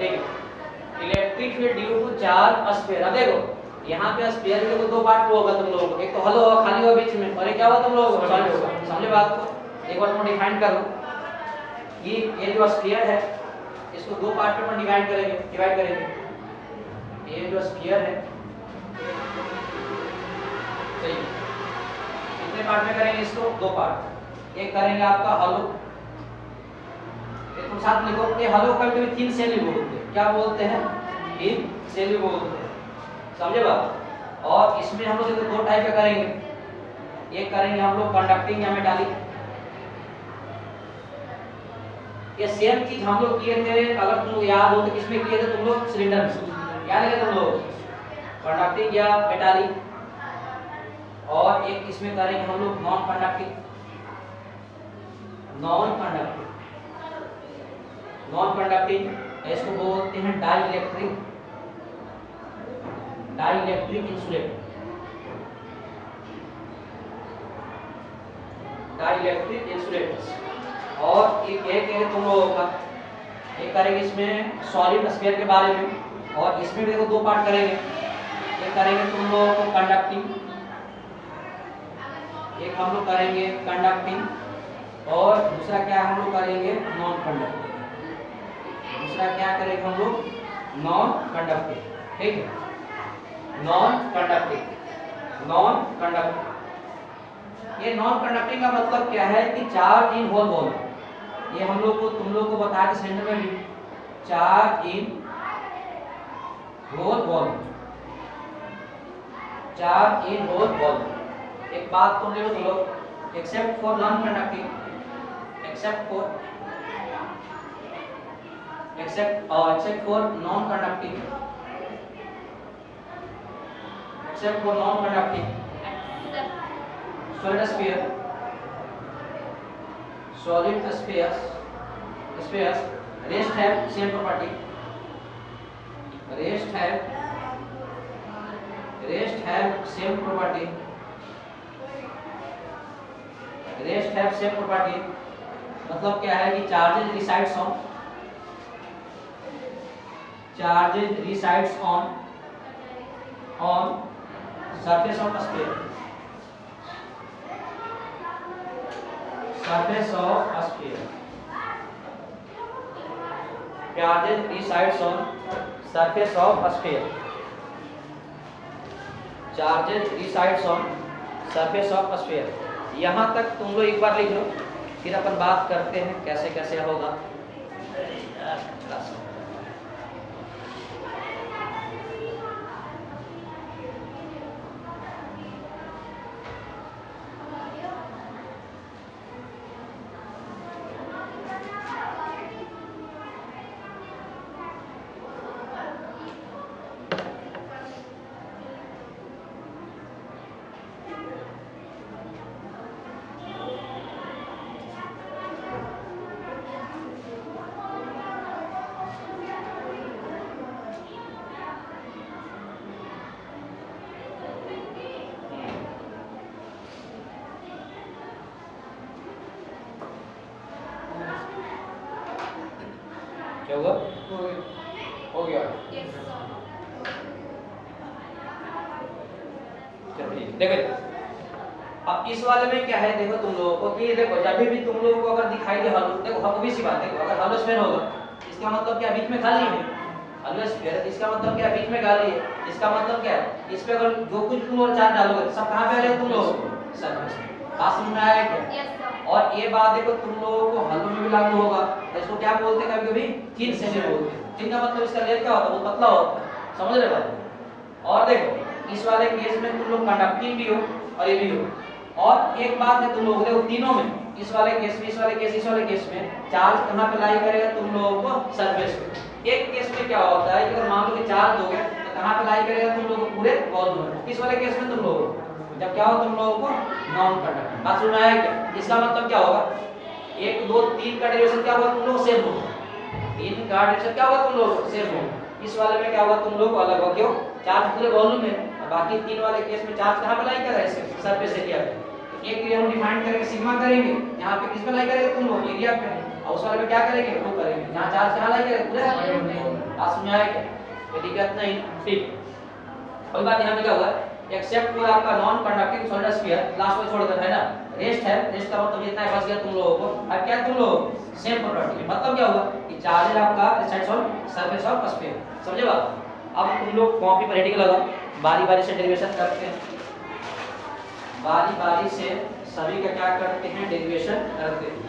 देखिए electric field due to charge sphere. अब देखो यहाँ पे स्फीयर के तो दो पार्ट होगा तुम लोगों को, एक तो हॉलो होगा खाली होगा बीच में, और एक क्या होगा तुम लोगों को सॉलिड होगा। समझे बात को? एक बार तुम डिफाइन करो कि ये जो स्फीयर है इसको दो पार्ट में डिवाइड करेंगे। ये जो स्फीयर है सही कितने पार्ट में करेंगे इसको? दो पार्ट। एक करेंगे आपका हॉलो, तुम साथ लिखो, ये हॉलो का भी तीन सेल बोलते हैं। क्या बोलते हैं? तीन सेल बोलते हैं। समझे बात? और इसमें हम लोग दो टाइप का करेंगे। एक करेंगे हम लोग कंडक्टिंग या मेटालिक। ये सेम चीज हम लोग किए थे, अगर तुम लोग याद हो तो किसमें किए थे तुम लोग? सिलेंडर में। याद है तुम लोग? कंडक्टिंग या मेटालिक। और एक इसमें करेंगे हम लोग नॉन कंडक्टिंग। नॉन कंडक्टिंग इसको बोलते हैं डाइइलेक्ट्रिक इंसुलेटर। Dielectric insulators. और एक है तुम लोगों का, एक करेंगे इसमें सॉलिड स्फीयर के बारे में, और इसमें भी देखो दो पार्ट करेंगे। एक करेंगे तुम लोगों को कंडक्टिंग, एक हम लोग करेंगे कंडक्टिंग, और दूसरा क्या हम लोग करेंगे? Non conducting. दूसरा क्या करेंगे हम लोग? Non conducting. ठीक है, नॉन कंडक्टिंग। ये नॉन कंडक्टिंग का मतलब क्या है कि चार्ज इन होल वॉल्यूम। ये हम लोग को तुम लोग को बताया था सेंटर में भी, charge in whole volume. Charge in whole volume. एक बात तुम लोग except for non conducting, except for non-conducting, solid spheres rest have same property. Rest have same property। मतलब क्या है कि charges resides on surface of sphere. Charges resides on surface of sphere. Charges resides on surface of sphere. यहाँ तक तुम लोग एक बार लिख लो, फिर अपन बात करते हैं कैसे कैसे होगा। क्या हुआ? हो गया। चलिए देखो, अब इस वाले में क्या है देखो तुम लोगों को कि देखो जब भी तुम लोगों को अगर दिखाई दे हॉलो, देखो हॉलो भी सी बात है, अगर हॉलो स्फीयर होगा इसका मतलब क्या? बीच में खाली है। हॉलो स्फीयर इसका मतलब क्या? बीच में खाली है। इसका मतलब क्या है? इस पे अगर जो कुछ तुम लोग चार्ज डालोगे सब कहां पे आ जाएगा तुम लोग? सरफेस पे। बात समझ में आया क्या? और ये बात देखो तुम लोगों को हॉलो में भी लागू होगा। इसको क्या बोलते हैं? कभी-कभी थिन सेल बोलते हैं। थिन का मतलब इसका लेयर क्या होता है? वो पतला होता है। समझ रहे बात? और देखो इस वाले केस में तुम लोग कंडक्टिंग भी हो और ये भी हो। और एक बात है तुम लोगों देखो तीनों में, इस वाले केस में, इस वाले केस में चार्ज कहां पे लाई करेगा तुम लोगों को? सरफेस पे। एक केस में क्या होता है कि अगर मान लो कि चार्ज दोगे तो कहां पे लाई करेगा तुम लोगों को? पूरे वॉल्यूम में। इस वाले केस में तुम लोगों को जब क्या हो तुम लोगों को? Non conducting. बात सुना है क्या? इसका मतलब क्या होगा? 1 2 3 का डेरिवेशन क्या होगा तुम लोग? सेम होगा। 3 का डेरिवेशन क्या होगा तुम लोग? सेम होगा। इस वाले में क्या होगा तुम लोग अलग होगा। क्यों? चार्ज पूरे वॉल्यूम में, बाकी 3 वाले केस में चार्ज कहां पे लाई कर रहा है? सरफेस एरिया पे। एक एरिया हम डिफाइन करेंगे सिग्मा करेंगे, यहां पे किस पे लाई करेंगे तुम लोग? एरिया पे। और उस वाले में क्या करेंगे? वो करेंगे। यहां चार्ज कहां लाई करेंगे? पूरे बात समझ आया क्या? कोई दिक्कत नहीं, ठीक। कोई बात यहाँ पे क्या हुआ, एक्सेप्ट फॉर आपका non conducting solid sphere, last में छोड़कर है ना, रेस्ट है, रेस्ट का मतलब इतना बच गया तुम लोगों को। अब क्या तुम लोग सेम प्रॉपर्टी, मतलब क्या हुआ कि चार्ज आपका resides on surface of sphere, समझे बात? अब तुम लोग कॉपी पर हेडिंग लगाओ, बारी बारी से डेरिवेशन करते हैं, बारी बारी से सभी का क्या करते हैं, डेरिवेशन करते हैं।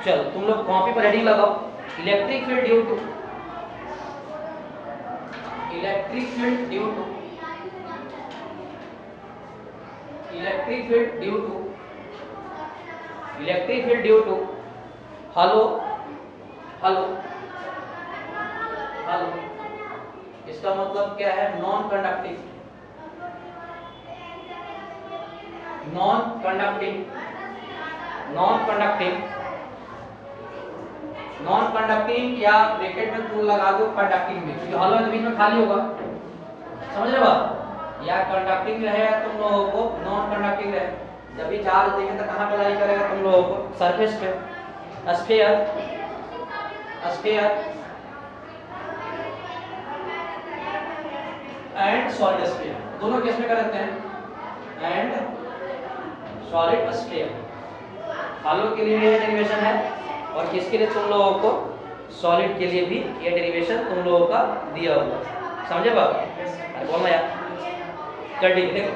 चलो तुम लोग कॉपी पर हेडिंग लगाओ, electric field due to, electric field due to, electric field due to, electric field due to hello hello hello, इसका मतलब क्या है, non conducting, non conducting, non conducting, non conducting या ब्रैकेट में तुम लगा दो कंडक्टिंग में, क्योंकि हॉलो है तो बीच में खाली होगा, समझ रहे बात? या कंडक्टिंग रहे तुम लोगों को, नॉन कंडक्टिंग रहे, जब भी चार्ज देंगे तो कहां पे लाई करेगा तुम लोगों को, सरफेस पे, sphere, sphere and solid sphere, दोनों केस में कर देते हैं, एंड सॉलिड स्फीयर। हॉलो के लिए ये डेरिवेशन है और किसके लिए तुम लोगों को, सॉलिड के लिए भी ये डेरिवेशन तुम लोगों का दिया हुआ, समझे बात? अरे बोलना यार, कर ठीक। देखो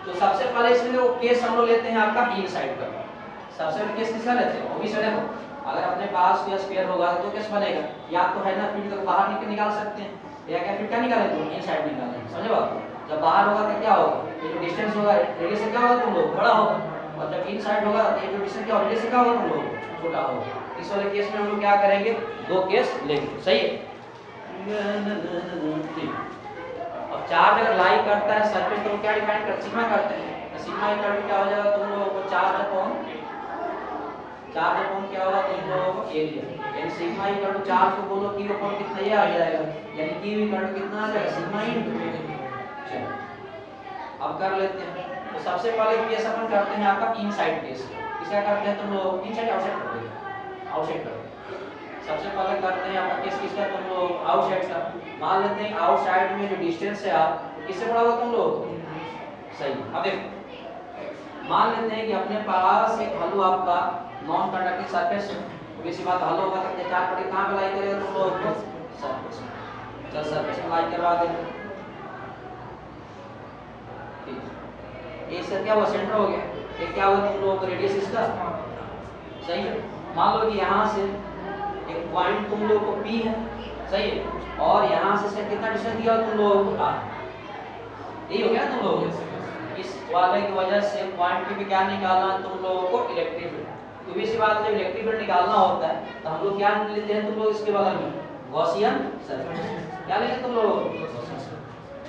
तो सबसे पहले इसमें वो केस हम लोग लेते हैं आपका इनसाइड का, सबसे पहले केस किसका लेते हैं, वो भी से देखो, अगर अपने पास कोई स्फीयर होगा तो केस बनेगा, या तो है ना फील्ड को बाहर निकाल सकते हैं, या क्या फील्ड क्या निकालेंगे तुम, इनसाइड निकालेंगे, समझे बात? जब बाहर होगा तो क्या होगा, ये जो डिस्टेंस होगा रेडियस से क्या होगा तुम लोग, बड़ा होगा, और जब इनसाइड होगा तो ये जो डिस्टेंस क्या होगा, रेडियस से क्या होगा तुम लोग, छोटा होगा। इस वाले केस में हम लोग क्या करेंगे, दो केस लेंगे, सही है? अब चार्ज अगर लाई करता है सरफेस तो क्या डिफाइन कर, सिग्मा करते हैं, तो सिग्मा इक्वल टू क्या हो जाएगा तुम लोगों को, चार्ज अपॉन क्या होगा तुम लोगों को, एरिया, यानी सिग्मा इक्वल टू चार्ज को बोलो Q अपॉन कितना, ये आ जाएगा, यानी Q इक्वल टू कितना आ जाएगा, सिग्मा इनटू। चलो अब कर लेते हैं, तो सबसे पहले केस अपन करते हैं आपका इनसाइड केस, इसका करते हैं तुम लोग इनसाइड आउटसाइड कर देंगे, आउटसाइड कर, सबसे पहले करते हैं आपका केस किसका, तुम लोग आउटसाइड का, मान लेते हैं आउटसाइड में जो डिस्टेंस है आप किससे बड़ा होगा तुम लोग, सही। अब देखो मान लेते हैं कि अपने पास एक हलो आपका नॉन कंडक्टिंग सरफेस, वैसी बात हलो होगा तो चार पट्टी कहां पे लाई करेगा तुम लोग को, सरफेस, चल सरफेस में लाई करवा देंगे, ठीक। ये सर क्या हुआ, सेंटर हो गया, ये क्या हुआ तुम लोगों का रेडियस इसका, सही है। मान लो कि यहाँ से एक पॉइंट तुम लोगों को P है, सही है, और यहाँ से कितना डिस्टेंस दिया तुम लोगों को, यही हो गया तुम लोगों को, इस वाले की वजह से पॉइंट P पे क्या निकालना तुम लोगों को, इलेक्ट्रिक फील्ड। तो इसी बात जब इलेक्ट्रिक फील्ड निकालना होता है तो हम लोग क्या लेते हैं तुम लोग, इसके बगल में गॉसियन सरफेस, क्या लेते हैं तुम लोग,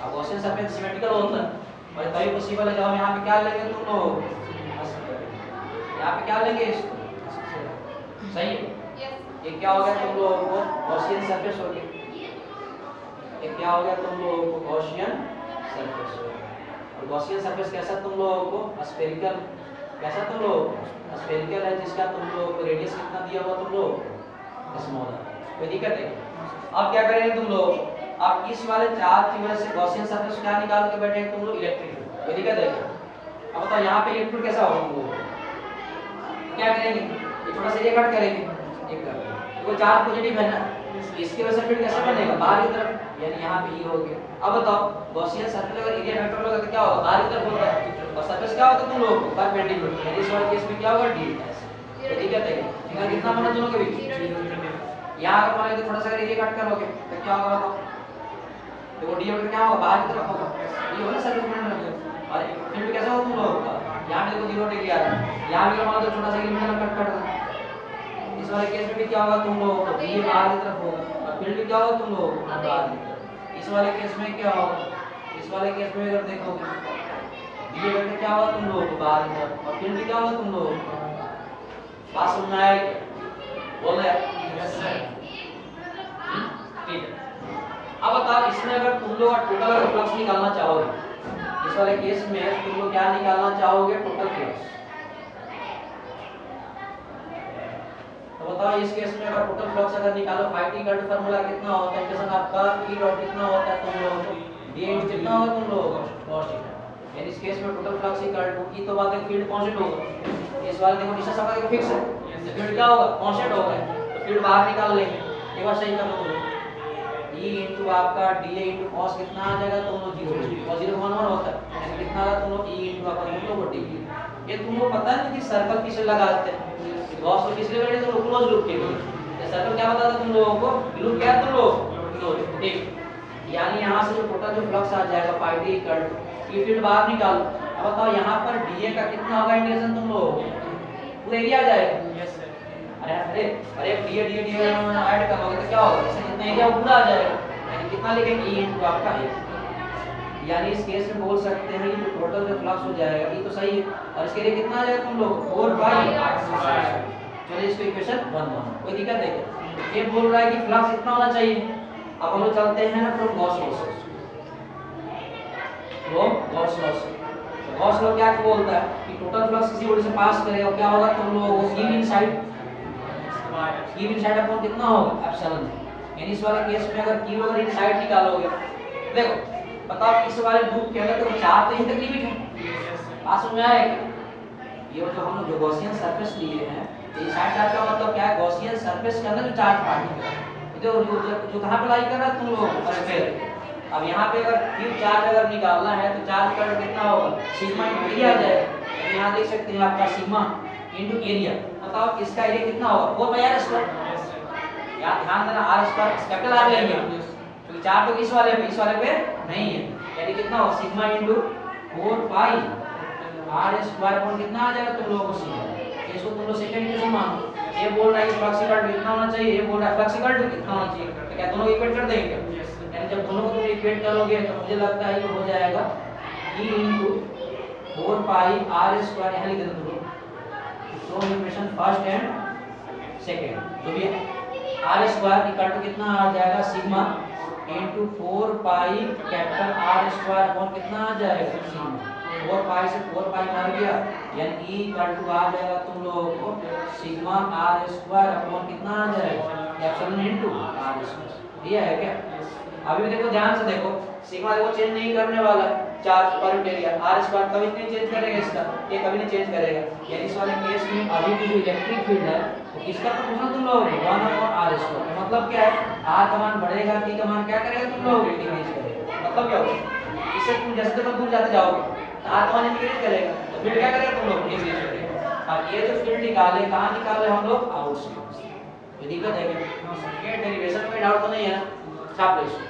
अब गॉसियन सरफेस सिमेट्रिकल होता है, और कभी पॉसिबल है जब हम यहाँ पे क्या लेंगे तुम लोग, यहाँ पे क्या लेंगे इसको, सही है। ये क्या हो गया तुम लोगों को, गॉसियन सरफेस हो गया, ये क्या हो गया तुम लोगों को, गॉसियन सरफेस, और गॉसियन सरफेस कैसा तुम लोगों को, स्फेरिकल, कैसा तुम लोग, स्फेरिकल है, जिसका तुम लोग को रेडियस कितना दिया हुआ तुम लोग, स्मॉल है, कोई दिक्कत है? अब क्या करेंगे तुम लोग, अब इस वाले चार्ज की वजह से गॉसियन सरफेस क्या निकाल के बैठे तुम लोग, इलेक्ट्रिक फील्ड, कोई दिक्कत है? अब बताओ यहाँ पे इलेक्ट्रिक फील्ड कैसा होगा तुम लोग, क्या करेंगे, ये थोड़ा सा ये कट करेंगे, एक कर, देखो चार्ज पॉजिटिव है ना, इसकी वजह से फील्ड कैसा बनेगा, बाहर की तरफ, यानी यहाँ पे ये हो गया। अब बताओ गॉसियन सरफेस अगर एरिया वेक्टर होगा तो क्या होगा, बाहर की तरफ होगा, और सरफेस क्या होगा तुम लोगों को, परपेंडिकुलर, यानी इस वाले केस में क्या होगा, डी, ठीक है? फिगर कितना बना दोनों के बीच, यहाँ अगर मान लो थोड़ा सा एरिया कट करोगे तो क्या होगा बताओ, देखो डी वेक्टर क्या होगा, बाहर की तरफ होगा, ये होगा सरफेस में, और फील्ड कैसा होगा तुम लोगों का, यहाँ पे देखो 0 डिग्री आ रहा है, यहाँ भी मान लो छोटा सा एलिमेंट कट कर दो, इस वाले केस में भी क्या होगा तुम लोगों को, ये बाहर की तरफ होगा, और फील्ड क्या होगा तुम लोगों को, बाहर की तरफ। इस वाले केस में क्या होगा, इस वाले केस में अगर देखोगे ये वेक्टर क्या होगा तुम लोगों को, बाहर की तरफ, और फील्ड क्या होगा तुम लोगों को, बात सुनना है, बोल रहे हैं लोग टोटल अगर फ्लक्स निकालना चाहोगे, इस वाले केस में तुम लोग क्या निकालना चाहोगे? Total flux. तो बताओ इस केस में अगर टोटल फ्लक्स अगर निकालो, फाई टी का फार्मूला कितना होता है? इंटीग्रेशन आपका ई डॉट कितना होता है तुम लोगों को? डी कितना होगा तुम लोगों को? cos theta. यानी इस केस में टोटल फ्लक्स इक्वल टू ई तो बात है फील्ड कांस्टेंट होगा, इस वाले देखो डिस्टेंस आपका देखो फिक्स है, तो फील्ड क्या होगा? कांस्टेंट होगा, तो फील्ड बाहर निकाल लेंगे। एक बार सही कर लो तुम, ई इनटू आपका डी इनटू cos कितना आ जाएगा तुम लोग? 0, cos 0 1 होता है, यानी कितना आ तुम लोग? ई इनटू आपका तुम लोग डी। ये तुम लोग पता है कि सर्कल किसे लगाते हैं? गॉस को किस लिए लगाते हैं? तुम लोग क्लोज लूप के लिए। ये सर्कल क्या बताता है तुम लोगों को? लूप क्या है तुम लोग? क्लोज। ठीक, यानी यहां से जो टोटल जो फ्लक्स आ जाएगा फाई डी इक्वल टू, ये फील्ड बाहर निकालो। अब बताओ यहां पर डीए का कितना होगा इंटीग्रेशन तुम लोग? पूरा एरिया आ जाएगा। Yes sir. अरे अरे अरे डीए डीए डीए ऐड करोगे तो क्या होगा? इससे कितना एरिया पूरा आ जाएगा, यानी कितना लिखेंगे? ई इनटू आपका ए। यानी इस केस में बोल सकते हैं कि टोटल जो फ्लक्स हो जाएगा ये तो सही है, और इसके लिए कितना आ जाएगा तुम लोग? 4 बाई। चलिए इसको इक्वेशन 1 बना, कोई दिक्कत है क्या? ये बोल रहा है कि फ्लक्स इतना होना चाहिए। अब हम लोग चलते हैं ना फ्रॉम गॉस लॉ से, फ्रॉम गॉस लॉ से। तो गॉस लॉ क्या बोलता है कि टोटल फ्लक्स किसी बॉडी से पास करेगा, क्या होगा तुम लोगों को? गिव इनसाइड अपॉन कितना होगा? एप्सिलॉन। यानी इस वाले केस में अगर गिव अगर इनसाइड निकालोगे, देखो बताओ इस वाले लूप के अंदर तो 4 तो यहीं तक लिमिट है, पास में आएगा। ये जो हम लोग जो गॉसियन सरफेस लिए हैं, ये साइड चार्ज का मतलब क्या है? गॉसियन सरफेस के अंदर जो चार्ज पार्टिकल जो कहां पे लाई कर रहा है तुम लोग? सरफेस। अब यहाँ पे अगर क्यू चार्ज अगर निकालना है तो चार्ज का कितना होगा? सिग्मा इनटू एरिया आ जाएगा। यहाँ देख सकते हैं आपका सिग्मा इनटू एरिया। बताओ इसका एरिया कितना होगा? 4 पाई आर स्क्वायर। यार ध्यान देना, आर स्क्वायर कैपिटल आर लेंगे क्योंकि चार्ज तो इस वाले पे नहीं है, यानी कितना होगा? Sigma into 4 pi r square upon कितना आ जाएगा तुम लोगों को? सिग्मा। इसको तुम लोग सेकंड इक्वेशन मानो। ये बोल रहा है कि फ्लक्स इक्वल टू कितना होना चाहिए, ये बोल रहा है फ्लक्स इक्वल टू कितना होना चाहिए। तो क्या दोनों इक्वेट कर देंगे? यानी जब दोनों को तुम इक्वेट करोगे तो मुझे लगता है ये हो जाएगा E into 4 pi r square. यहाँ लिख देना तुम लोग, तो इक्वेशन फर्स्ट एंड सेकंड जो भी है, आर स्क्वायर इक्वल टू कितना आ जाएगा? Sigma into 4 pi capital R square upon कितना आ जाएगा? सिग्मा। 4 पाई से 4 पाई मर गया, यानी E इक्वल टू आ जाएगा तुम लोगों को सिग्मा आर स्क्वायर अपॉन कितना आ जाएगा? Epsilon into r square. ये है क्या? अभी भी देखो ध्यान से देखो, सिग्मा देखो चेंज नहीं करने वाला है, चार्ज पर एरिया। आर स्क्वायर कभी नहीं चेंज करेगा इसका, ये कभी नहीं चेंज करेगा। यानी इस वाले केस में अभी भी जो इलेक्ट्रिक फील्ड है वो किसका प्रोपोर्शनल तुम लोग 1/r²। मतलब क्या है? r का मान बढ़ेगा, t का मान क्या करेगा तुम लोग? डिक्रीज करेगा। मतलब क्या होगा? इससे तुम जैसे जैसे दूर जाते जाओगे r का मान डिक्रीज करेगा, तो फील्ड क्या करेगा तुम लोग? डिक्रीज करेगा। अब ये जो फील्ड निकाले कहां निकाले हम लोग? आउट से। कोई दिक्कत है क्या? ये डेरिवेशन में डाउट तो नहीं है ना? छाप लो इसको।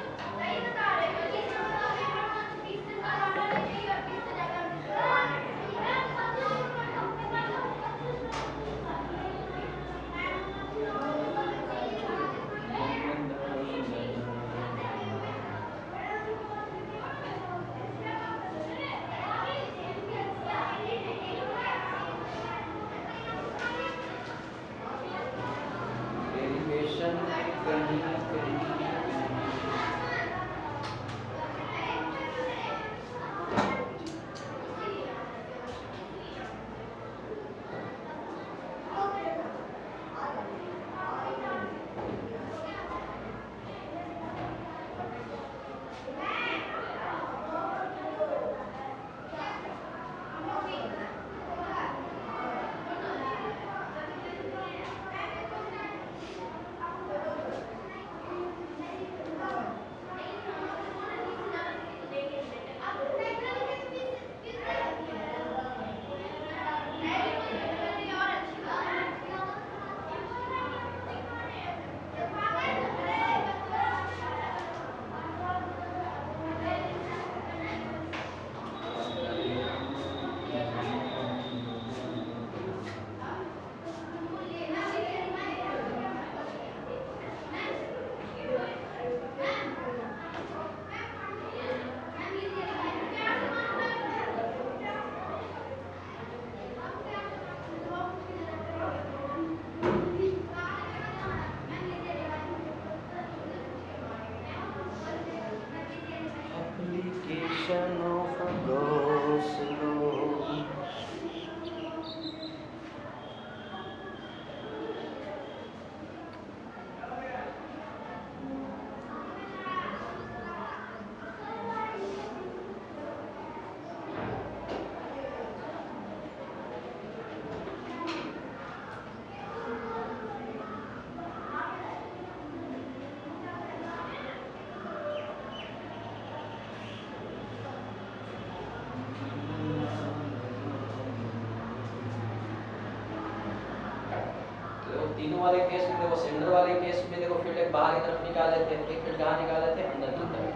तीनों वाले केस में देखो, सिलेंडर वाले केस में देखो फील्ड एक बाहर की तरफ निकाल लेते हैं, एक फील्ड कहाँ निकाल लेते हैं, अंदर की तरफ,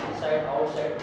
इनसाइड आउटसाइड।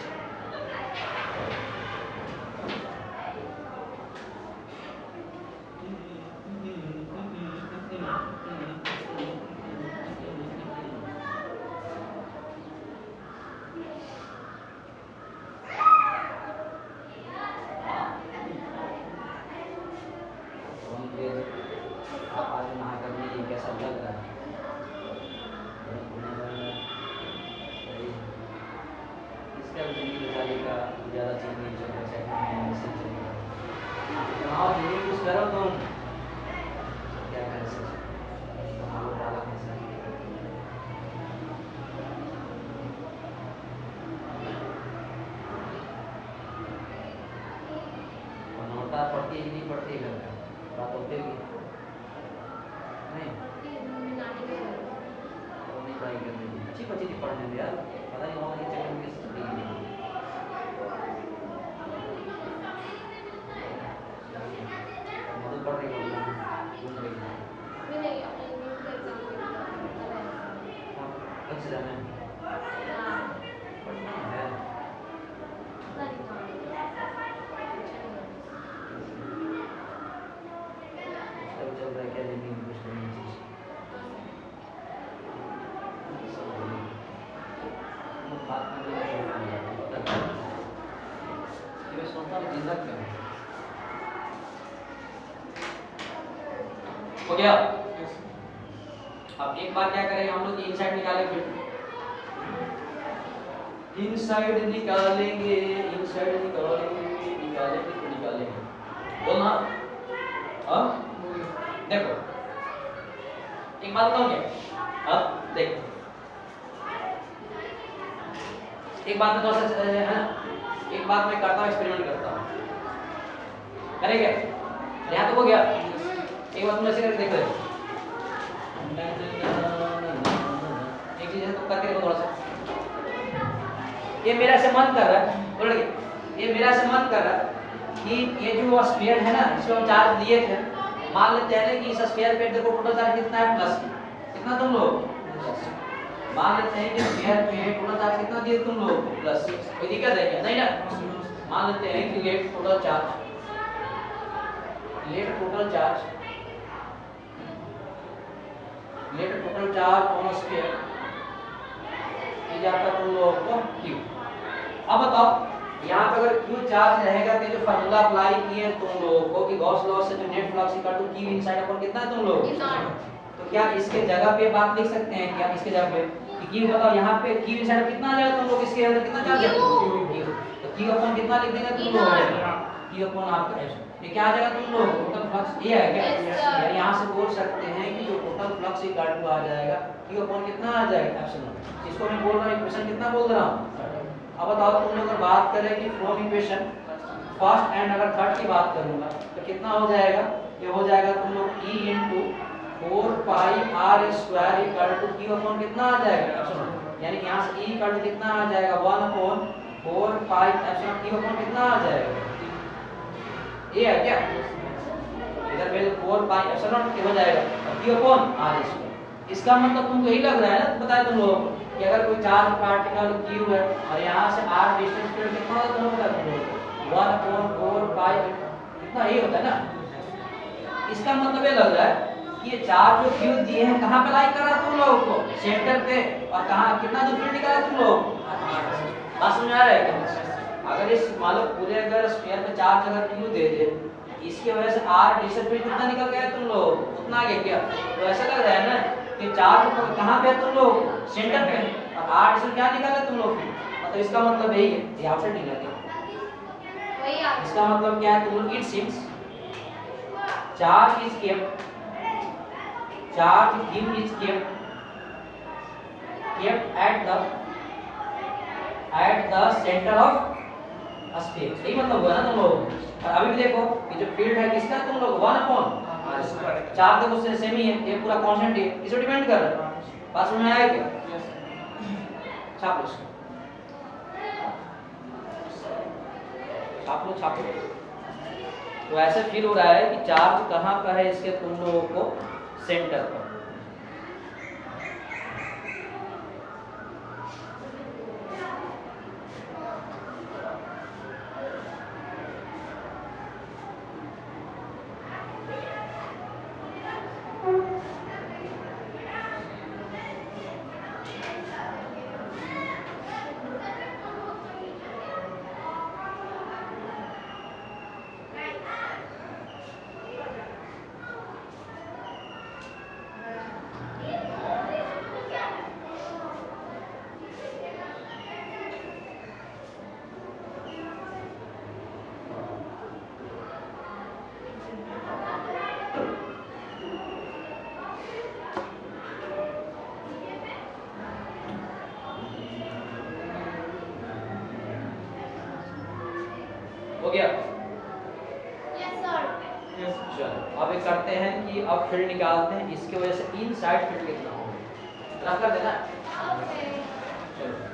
पढ़ती ही नहीं पढ़ती घर का बात होती होगी नहीं पढ़ाई करने की अच्छी बच्ची थी पढ़ने में यार, पता नहीं होगा कि चक्कर में कैसे चली गई। मधु पढ़ रही होगी, भूल गई कब से जाना है हो गया। अब एक बार क्या करेंगे हम लोग, इनसाइड निकालेंगे, इनसाइड निकालेंगे, इनसाइड निकालेंगे, निकालेंगे तो निकालेंगे, बोलना। अब देखो एक बात बताऊं क्या, अब देखो एक बात में थोड़ा सा है ना, एक बात मैं करता हूँ, एक्सपेरिमेंट करता हूँ, करेंगे यहाँ तो हो गया। एक बात तुम ऐसे करके देखो, एक चीज है तो करके देखो थोड़ा सा, ये मेरा से मन कर रहा है, बोल रही ये मेरा से मन कर रहा है कि ये जो स्फीयर है ना, इसमें हम चार्ज दिए थे, मान लेते हैं कि इस स्फीयर पे देखो टोटल चार्ज कितना है, प्लस कितना तुम लोग, मान लेते हैं कि स्फीयर पे टोटल चार्ज कितना दिए तुम लोग, प्लस। कोई दिक्कत है क्या, नहीं ना। मान लेते हैं कि let total charge, let total charge, let total charge on sphere ये जाता तुम लोग को Q। अब बताओ यहाँ पे अगर Q चार्ज रहेगा तो जो फार्मूला अप्लाई किए तुम लोगों को कि गॉस लॉ से जो net flux equal to Q inside अपन कितना है तुम लोग, तो क्या इसके जगह पे बात लिख सकते हैं क्या, इसके जगह पे कि Q बताओ यहाँ पे Q इनसाइड कितना आ जाएगा तुम लोग, इसके अंदर कितना चार्ज है Q, तो Q अपन कितना लिख देंगे तुम लोग, Q अपन आपका ये क्या आ जाएगा तुम लोग, टोटल फ्लक्स ये है क्या, यानी यहाँ से बोल सकते हैं कि जो टोटल फ्लक्स इक्वल टू आ जाएगा Q अपन कितना आ जाएगा एप्सिलॉन। इसको मैं बोल रहा हूँ इक्वेशन कितना बोल रहा हूँ। अब बताओ तुम लोग अगर बात करें कि फ्रॉम इक्वेशन फर्स्ट एंड अगर थर्ड की बात करूंगा तो कितना हो जाएगा, ये हो जाएगा तुम लोग E into 4 pi r square equal to Q upon कितना आ जाएगा एप्सिलॉन, यानी यहाँ से E इक्वल टू कितना आ जाएगा 1 upon 4 pi epsilon Q upon कितना आ जाएगा, ये है क्या, इधर पे 4 pi एप्सिलॉन हो जाएगा Q अपॉन r स्क्वायर। इसका मतलब तुमको यही लग रहा है ना, बताया तुम लोग कि अगर कोई चार्ज पार्टिकल Q है और यहाँ से r डिस्टेंस पे कितना होता है तुम लोग 1 अपॉन 4 pi कितना ही होता है ना। इसका मतलब ये लग रहा है कि ये चार्ज जो Q दिए हैं कहाँ पे लाई कर रहा है तुम लोगों को, सेंटर पे, और कहाँ कितना दूर फील्ड निकाला तुम लोग, बात समझ आ रहा है क्या। अगर इस मान लो पूरे अगर स्फीयर पे चार्ज अगर Q दे दे, इसकी वजह से r डिस्टेंस पे कितना निकल गया तुम लोग, उतना आ गया क्या, तो ऐसा लग रहा है ना कि चार्ज कहाँ पे है तुम लोग, सेंटर पे, और r डिस्टेंस क्या निकाला तुम लोग, मतलब इसका मतलब यही है, ये आउटसाइड निकाले वही आप, इसका मतलब क्या है तुम लोग, it seems charge is kept, charge q is kept at the center of sphere, यही मतलब हुआ ना तुम लोग। और अभी भी देखो कि जो फील्ड है किसका तुम लोग 1 अपॉन चार्ज देखो उससे सेम ही है, ये पूरा कांस्टेंट है, इस पे डिपेंड कर रहा है, बात समझ में आया क्या, छाप लो छाप लो छाप लो। तो ऐसे फील हो रहा है कि चार्ज कहाँ का है इसके तुम लोगों को सेंटर पर। हो गया? चलो अब ये करते हैं कि अब फील्ड निकालते हैं, इसकी वजह से इन साइड फील्ड कितना होगा रख कर देना। चलो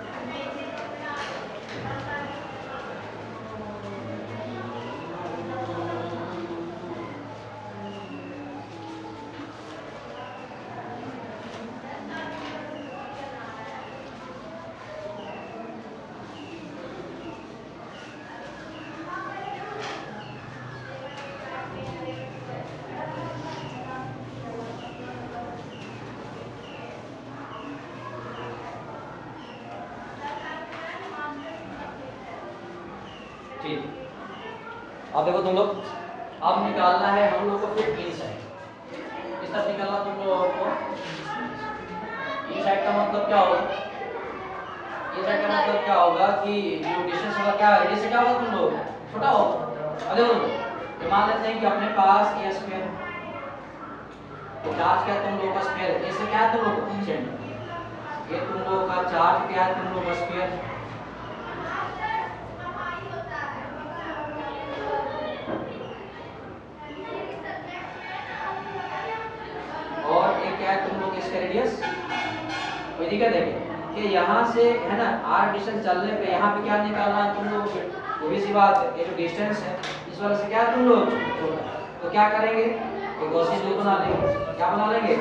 ठीक, अब देखो तुम लोग, अब निकालना है हम लोग को फिर इन साइड। इस तरफ निकालना तुम लोगों को। इन साइड का मतलब क्या होगा? ये साइड का मतलब क्या होगा कि जो डिस्टेंस होगा क्या है, इससे क्या होगा तुम लोग छोटा होगा। अरे तो मान लेते हैं कि अपने पास ये स्फीयर, तो चार्ज क्या तुम लोगों का स्फीयर है, इससे क्या है तुम लोग को सेंटर, ये तुम लोगों का चार्ज क्या है तुम लोग का स्फीयर। तुम लोग इसका रेडियस कोई दिक्कत है कि यहाँ से है ना r डिस्टेंस चलने पे यहाँ पे क्या निकालना है तुम लोग, वो भी सी बात है, ये जो डिस्टेंस है इस वाले से क्या तुम लोग छोटा, तो क्या करेंगे एक गॉसियन लूप बना लेंगे। क्या बना लेंगे?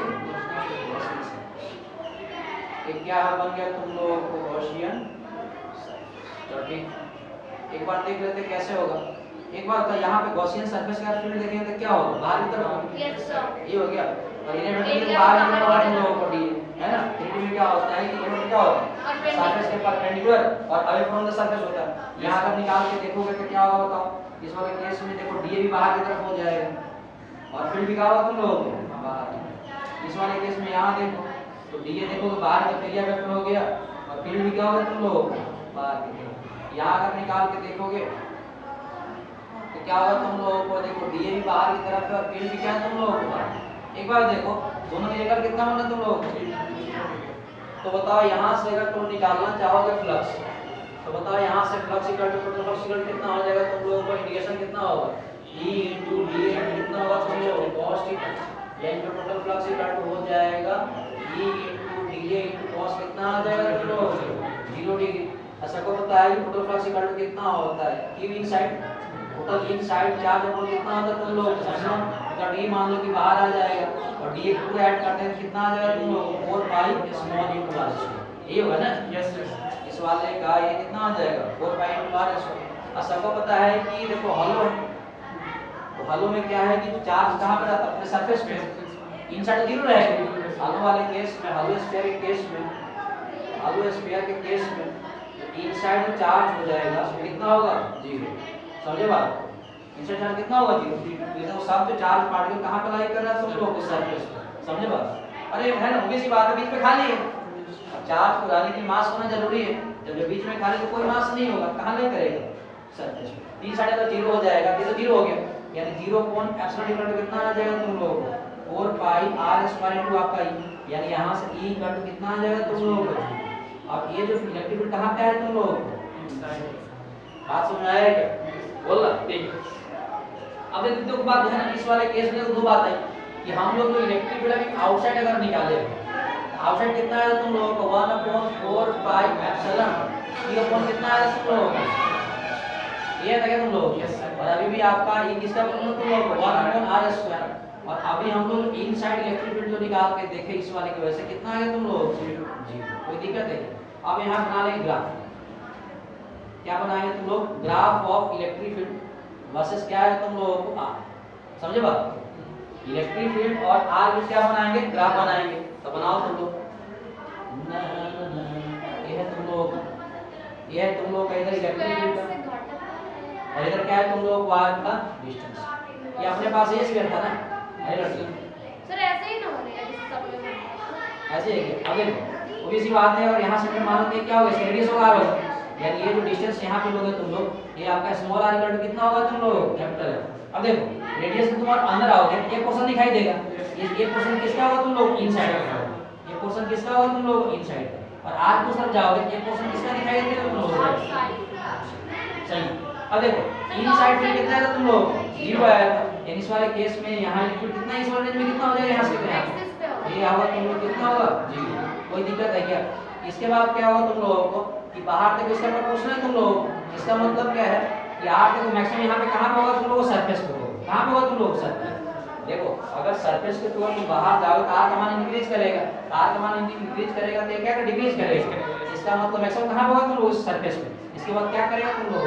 एक क्या बन गया तुम लोग को गॉसियन। चलो ठीक, एक बार देख लेते कैसे होगा। एक बार तो यहाँ पे गॉसियन सरफेस का फील्ड देखेंगे तो क्या होगा, बाहर की तरफ ये हो गया, और इन्हें बाहर की तरफ तुम लोगों को डी है ना। 3D में क्या होता है कि ये क्या होता है सरफेस के परपेंडिकुलर और अवे फ्रॉम द सरफेस होता है। यहाँ अगर निकाल के देखोगे तो क्या होगा बताओ, इस वाले केस में देखो डी भी बाहर की तरफ हो जाएगा और फील्ड भी क्या होगा तुम लोगों को बाहर। इस वाले केस में यहाँ देखो तो डी देखो तो बाहर का एरिया वेक्टर हो गया और फील्ड भी क्या होगा तुम लोगों को बाहर की तरफ। यहाँ अगर निकाल के देखोगे तो क्या होगा तुम लोगों को, देखो डी भी बाहर की तरफ है और फील्ड भी क्या है तुम लोगों को बाहर। एक बार देखो दोनों मिलकर कितना होना तुम लोगों को, तो बताओ यहाँ से अगर तुम निकालना चाहोगे फ्लक्स, तो बताओ यहाँ से flux equal to total flux equal कितना हो जाएगा तुम लोगों को, इंटीग्रेशन कितना होगा E * dA कितना होगा तुम लोगों को cos थीटा, यानी टोटल फ्लक्स इक्वल टू हो जाएगा E * dA * cos कितना आ जाएगा तुम लोगों को 0 डिग्री। ऐसा को पता है कि टोटल फ्लक्स इक्वल टू कितना होता है Q inside, total inside charge upon कितना होता है तुम लोग का D मान लो कि बाहर आ जाएगा और D को ऐड करते हैं कितना आ जाएगा तुम लोग 4 पाई स्मॉल इनटू लार्ज। ये होगा ना, यस इस वाले का ये कितना आ जाएगा 4 पाई इनटू लार्ज। और सबको पता है कि देखो हॉलो है, तो हॉलो में क्या है कि चार्ज कहां पर रहता है अपने सरफेस पे, इनसाइड जीरो रहेगा। हॉलो वाले केस में, हॉलो स्फीयर के केस में, हॉलो स्फीयर के केस में इनसाइड चार्ज हो जाएगा कितना होगा 0। समझे बात, इनसाइड चार्ज कितना होगा 0। तो सब जो चार्ज पार्टिकल कहां पर लाई कर रहा है तुम लोग सरफेस पे, समझे बात। अरे है ना obvious सी बात है, बीच में खाली है, चार्ज को लाने के लिए मास होना जरूरी है। जब बीच में खाली तो कोई मास नहीं होगा, कहां लाई करेगा सरफेस पे। इनसाइड अगर 0 हो जाएगा ये तो 0 हो गया, यानी 0 अपॉन एप्सिलॉन इक्वल टू कितना आ जाएगा तुम लोगों को 4 पाई r स्क्वायर इनटू आपका E, यानी यहां से E इक्वल टू कितना आ जाएगा तुम लोगों को। अब ये जो इलेक्ट्रिक फील्ड कहां पे है तुम लोगों को, बात समझ आया क्या बोल रहा ठीक। अब देखो दो बात है ना, इस वाले केस में दो बात है कि हम लोग जो इलेक्ट्रिक फील्ड अभी आउटसाइड अगर निकाले, आउटसाइड कितना है तुम लोगों को 1/4 पाई एप्सिलॉन E अपॉन कितना है तुम लोगों को ये था क्या तुम लोग? और अभी भी आपका ये किसका फॉर्मूला तुम लोग 1/r²। और अभी हम लोग इनसाइड इलेक्ट्रिक फील्ड जो निकाल के देखे इस वाले की वजह से कितना आ गया तुम लोग? 0। कोई दिक्कत है? अब यहाँ बना लेंगे ग्राफ। क्या बनाएंगे तुम लोग? Graph of electric field versus क्या है तुम लोगों को आर। समझे बात? इलेक्ट्रिक फील्ड और आर की क्या बनाएंगे? ग्राफ बनाएंगे। तो बनाओ तुम लोग। ये है तुम लोग का इधर इलेक्ट्रिक फील्ड का और इधर क्या है तुम लोग वायर का डिस्टेंस। ये अपने पास ये स्क्वायर था ना? अरे लड़की सर ऐसे ही ना हो रहा है जैसे सब लोग ऐसे है क्या? अब देखो वो भी इसी बात है। और यहाँ से मैं मानो कि क्या होगा? रेडियस होगा आर होगा। यानी ये जो डिस्टेंस यहाँ पे लोगे तुम लोग, ये आपका स्मॉल आर इक्वल टू कितना होगा तुम लोग? कैपिटल है। अब देखो रेडियस में तुम और अंदर आओगे ये पोर्शन दिखाई देगा। ये पोर्शन किसका होगा तुम लोग? इनसाइड का। ये पोर्शन किसका होगा तुम लोग? इनसाइड का। और आर की तरफ जाओगे ये पोर्शन किसका दिखाई देगा तुम लोग? सही। अब देखो इनसाइड फील्ड कितना है तुम लोग? 0 आया था। इस वाले केस में यहाँ लिक्विड कितना इस वाले रेंज में कितना हो जाएगा? यहाँ से कितना है? ये होगा तुम लोग कितना होगा? 0। कोई दिक्कत है क्या? इसके बाद क्या होगा तुम लोगों को कि बाहर तक इसका प्रोपोर्शन है तुम लोग। इसका मतलब क्या है कि आर तक मैक्सिमम यहाँ पे कहाँ पे होगा तुम लोग? सरफेस पे होगा। कहाँ पे होगा तुम लोग? सरफेस। देखो अगर सरफेस के थ्रू तुम बाहर जाओगे तो आर का मान इंक्रीज करेगा। आर का मान इंक्रीज करेगा तो क्या डिक्रीज करेगा। इसका मतलब मैक्सिमम कहाँ पे होगा तुम लोग? सरफेस पे। इसके बाद क्या करेगा तुम लोग?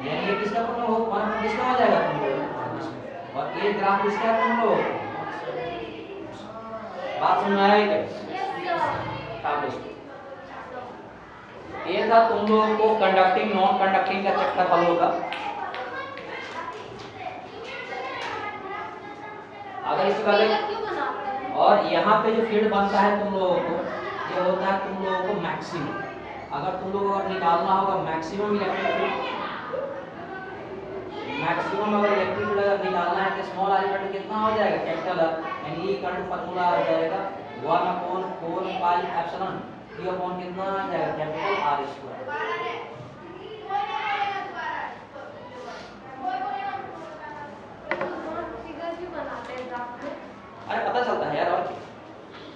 यानी ये किसका फॉर्मूला हो? 1 किसका हो जाएगा तुम लोग? और ये ग्राफ किसका है तुम लोग? बात समझ में आई क्या? ये था तुम लोगों को कंडक्टिंग नॉन कंडक्टिंग का चैप्टर हल होगा। अगर इस वाले और यहाँ पे जो फील्ड बनता है तुम लोगों को ये होता है तुम लोगों को मैक्सिमम। अगर तुम लोगों को निकालना होगा मैक्सिमम इलेक्ट्रिक फील्ड, मैक्सिमम अगर इलेक्ट्रिक फील्ड अगर निकालना है तो स्मॉल आर इक्वल टू कितना हो जाएगा? Capital R. यानी ये इक्वल टू फार्मूला आ जाएगा 1/4πε। ये अपॉन कितना आ जाएगा? Capital R square. अरे पता चलता है यार। और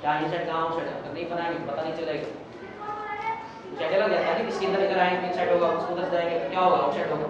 क्या ये सेट कहाँ सेट है? नहीं बनाएंगे पता नहीं चलेगा। सेट लग जाता है कि किसके अंदर इधर आएंगे इन सेट होगा उसको उधर जाएंगे तो क्या होगा? आउट सेट होगा।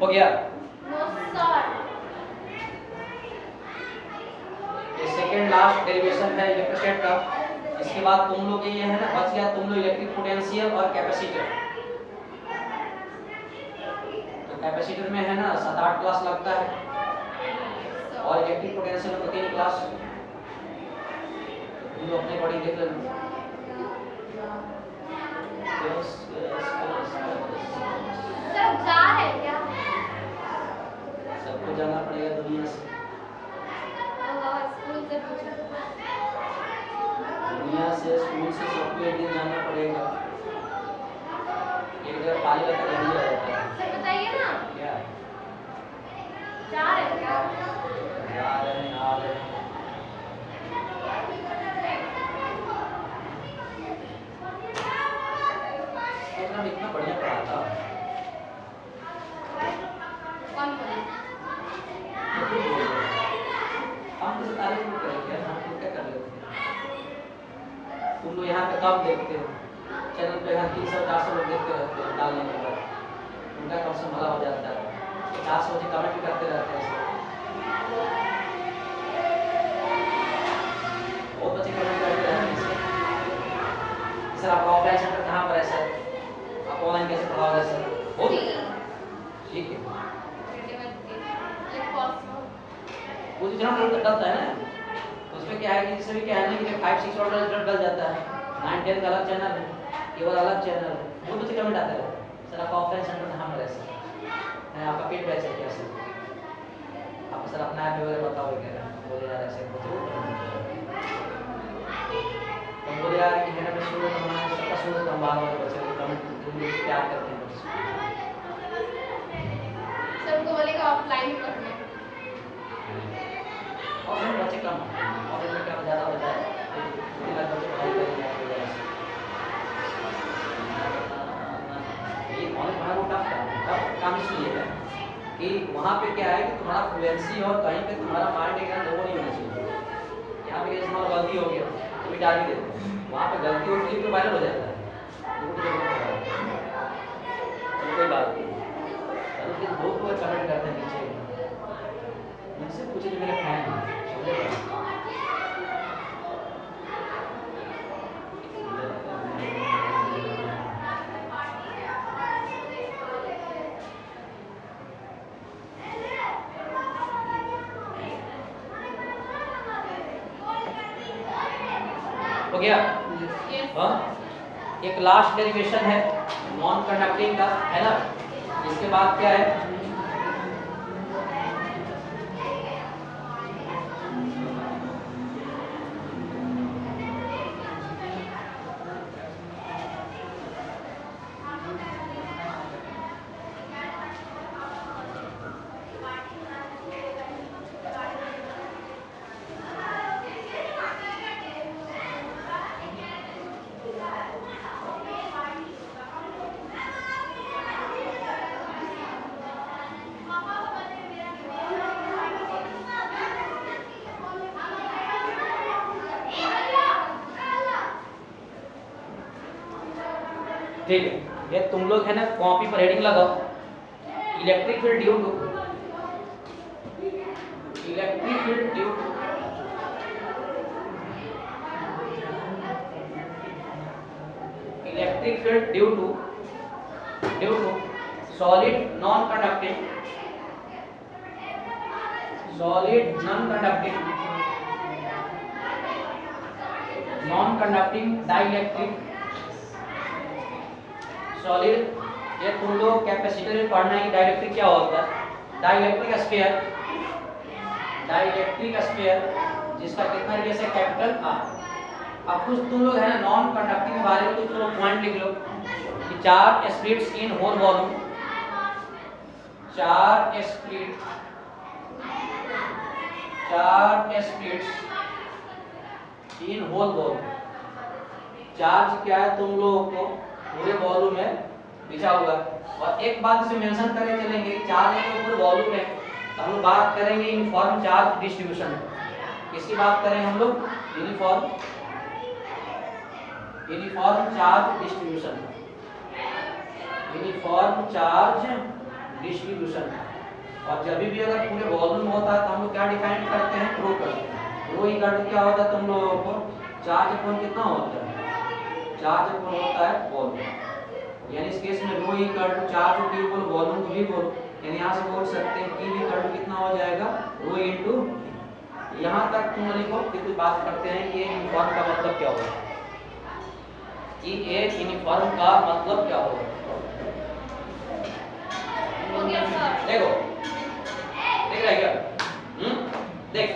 हो गया? ये सेकंड लास्ट डेरिवेशन है इलेक्ट्रोस्टैट का। इसके बाद तुम लोग ये है ना बच गया तुम लोग इलेक्ट्रिक पोटेंशियल और कैपेसिटर। तो कैपेसिटर में है ना 7-8 क्लास लगता है और इलेक्ट्रिक पोटेंशियल में 3 क्लास। तुम लोग अपने बॉडी देख लेना। सब जा रहे हैं क्या? सबको जाना पड़ेगा दुनिया से। स्कूल से पूछो। दुनिया से स्कूल से सबको एक दिन जाना पड़ेगा। एक जगह पाली लगा कर दिया जाता है। सर बताइए ना। क्या? जा रहे हैं क्या? जा रहे हैं आ रहे हैं। मैडम इतना बढ़िया पढ़ाता। कौन बोले? हम तो तारीफ नहीं करेंगे, हम तो क्या कर लेते हैं। तुम लोग यहाँ पे कब देखते हो? चैनल पे यहाँ 300-400 लोग देखते रहते हैं डालने के बाद, उनका कम से भला हो जाता है। 400 बच्चे कमेंट भी करते रहते हैं, बहुत बच्चे कमेंट करते रहते हैं। सर आपका ऑफलाइन सेंटर कहाँ पर है सर? आप ऑनलाइन कैसे पढ़ाओगे सर? ठीक है, वो जितना डलता है ना, उसमें क्या है कि जैसे भी क्या है कि 5-6 ऑर्डर डल जाता है, 9-10 का अलग चैनल है, केवल अलग चैनल है। बहुत बच्चे कमेंट आते हैं सर आपका ऑफलाइन सेंटर कहाँ पर है सर? आपका पेड बैच है क्या सर? आप सर अपना ऐप वगैरह बताओ क्या? बोले यार ऐसे बच्चे तो बोले यार कि मेरा भी शुरू करना है, सबका शुरू करना बार बार बच्चे को कमेंट प्यार करते हैं सबको बोलेगा ऑफलाइन पढ़ने। ऑफलाइन बच्चे कम, ऑफलाइन में क्या ज़्यादा होता है, 3 लाख बच्चे पढ़ाई करेंगे आपकी वजह से। ये ऑनलाइन पढ़ाना टफ काम इसलिए है कि वहाँ पे क्या है कि तुम्हारा फ्लुएंसी और कहीं पे तुम्हारा माइंड एकदम लोगो नहीं होना चाहिए। यहाँ पे जैसे हमारा गलती हो गया तो भी डाल ही देते, वहाँ पे गलती होती है तो वायरल हो जाता है। कोई बात नहीं, बहुत लोग कमेंट करते हैं नीचे, उनसे पूछे जो मेरे फैन हैं। हो गया? हाँ, एक लास्ट डेरिवेशन है नॉन कंडक्टिंग का, है ना? इसके बाद क्या है? ठीक है, ये तुम लोग है ना कॉपी पर हेडिंग लगाओ, electric field due to electric field due to electric field due to solid non conducting dielectric solid. ये तुम लोग कैपेसिटर में पढ़ना है कि डाइलेक्ट्रिक क्या होता है। डाइलेक्ट्रिक स्फीयर जिसका कितना रेडियस है कैपिटल आर। अब कुछ तुम लोग है ना नॉन कंडक्टिंग के बारे में कुछ लोग पॉइंट लिख लो कि 4 splits in whole volume, 4 splits in whole volume. Charge क्या है तुम लोगों को पूरे वॉल्यूम में बिछा हुआ है। और एक बात इसमें मेंशन करके चलेंगे कि चार्ज के ऊपर वॉल्यूम है तो हम लोग बात करेंगे यूनिफॉर्म चार्ज डिस्ट्रीब्यूशन। किसकी बात करें हम लोग? Uniform charge distribution. और जब भी अगर पूरे वॉल्यूम होता है तो हम लोग क्या डिफाइन करते हैं? रो करते हैं। रो इक्वल टू क्या होता है तुम लोगों को? चार्ज अपॉन कितना होता है? चार्ज अपॉन होता है वॉल्यूम। यानी इस केस में रो इक्वल टू चार्ज को टी बोलो, वॉल्यूम को भी बोलो। यानी यहाँ से बोल सकते हैं कि इक्वल टू कितना हो जाएगा? Rho into. यहाँ तक तुम लिखो फिर कुछ बात करते हैं कि यूनिफॉर्म का मतलब क्या होगा, कि एक यूनिफॉर्म का मतलब क्या होगा। देखो देख रहा है क्या? देख